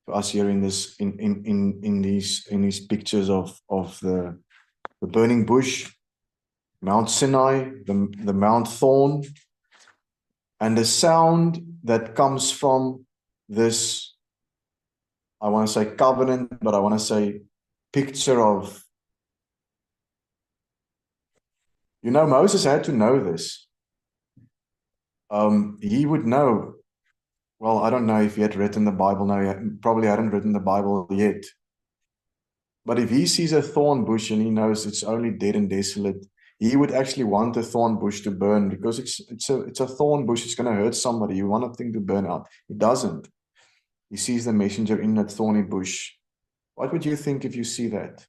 to us here in this in these pictures of the burning bush, Mount Sinai, the Mount Thorn, and the sound that comes from this, I want to say covenant, but I want to say picture of, Moses had to know this. He would know. Well, I don't know if he had written the Bible. No, he probably hadn't written the Bible yet. But if he sees a thorn bush and he knows it's only dead and desolate, he would actually want the thorn bush to burn, because it's a thorn bush. It's going to hurt somebody. You want a thing to burn out. It doesn't. He sees the messenger in that thorny bush. What would you think if you see that?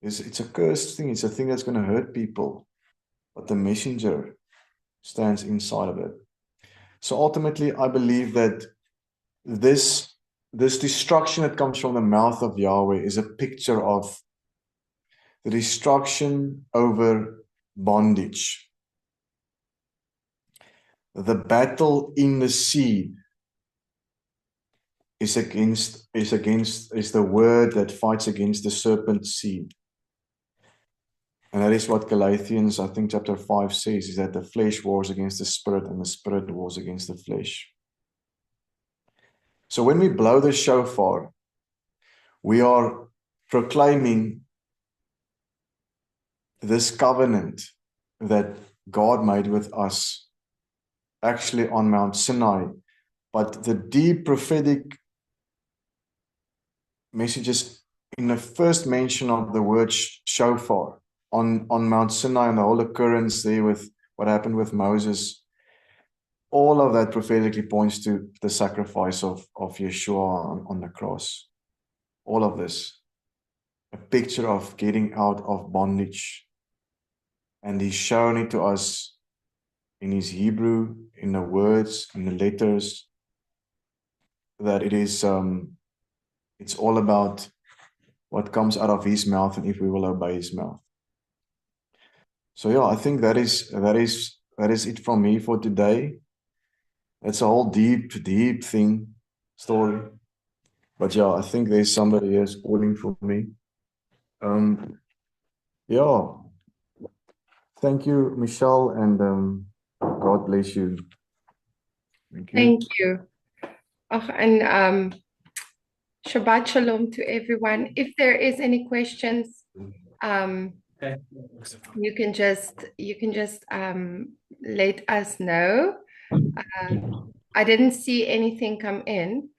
It's a cursed thing. It's a thing that's going to hurt people. But the messenger stands inside of it. So ultimately, I believe that this destruction that comes from the mouth of Yahweh is a picture of the destruction over bondage. The battle in the seed is the word that fights against the serpent seed. And that is what Galatians, I think chapter 5 says, is that the flesh wars against the spirit and the spirit wars against the flesh. So when we blow the shofar, we are proclaiming this covenant that God made with us, actually on Mount Sinai. But the deep prophetic messages in the first mention of the word shofar on Mount Sinai, and the whole occurrence there with what happened with Moses, all of that prophetically points to the sacrifice of Yeshua on the cross. All of this, a picture of getting out of bondage. And he's shown it to us in his Hebrew, in the words, in the letters, that it is, it's all about what comes out of his mouth and if we will obey his mouth. So yeah, I think that is it from me for today. It's a whole deep story. But yeah, I think there's somebody here calling for me. Yeah. Thank you, Michelle, and God bless you. Thank you. Thank you. And Shabbat Shalom to everyone. If there is any questions, you can just let us know. I didn't see anything come in.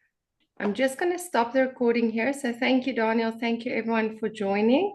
I'm just going to stop the recording here. So thank you, Daniel. Thank you, everyone, for joining.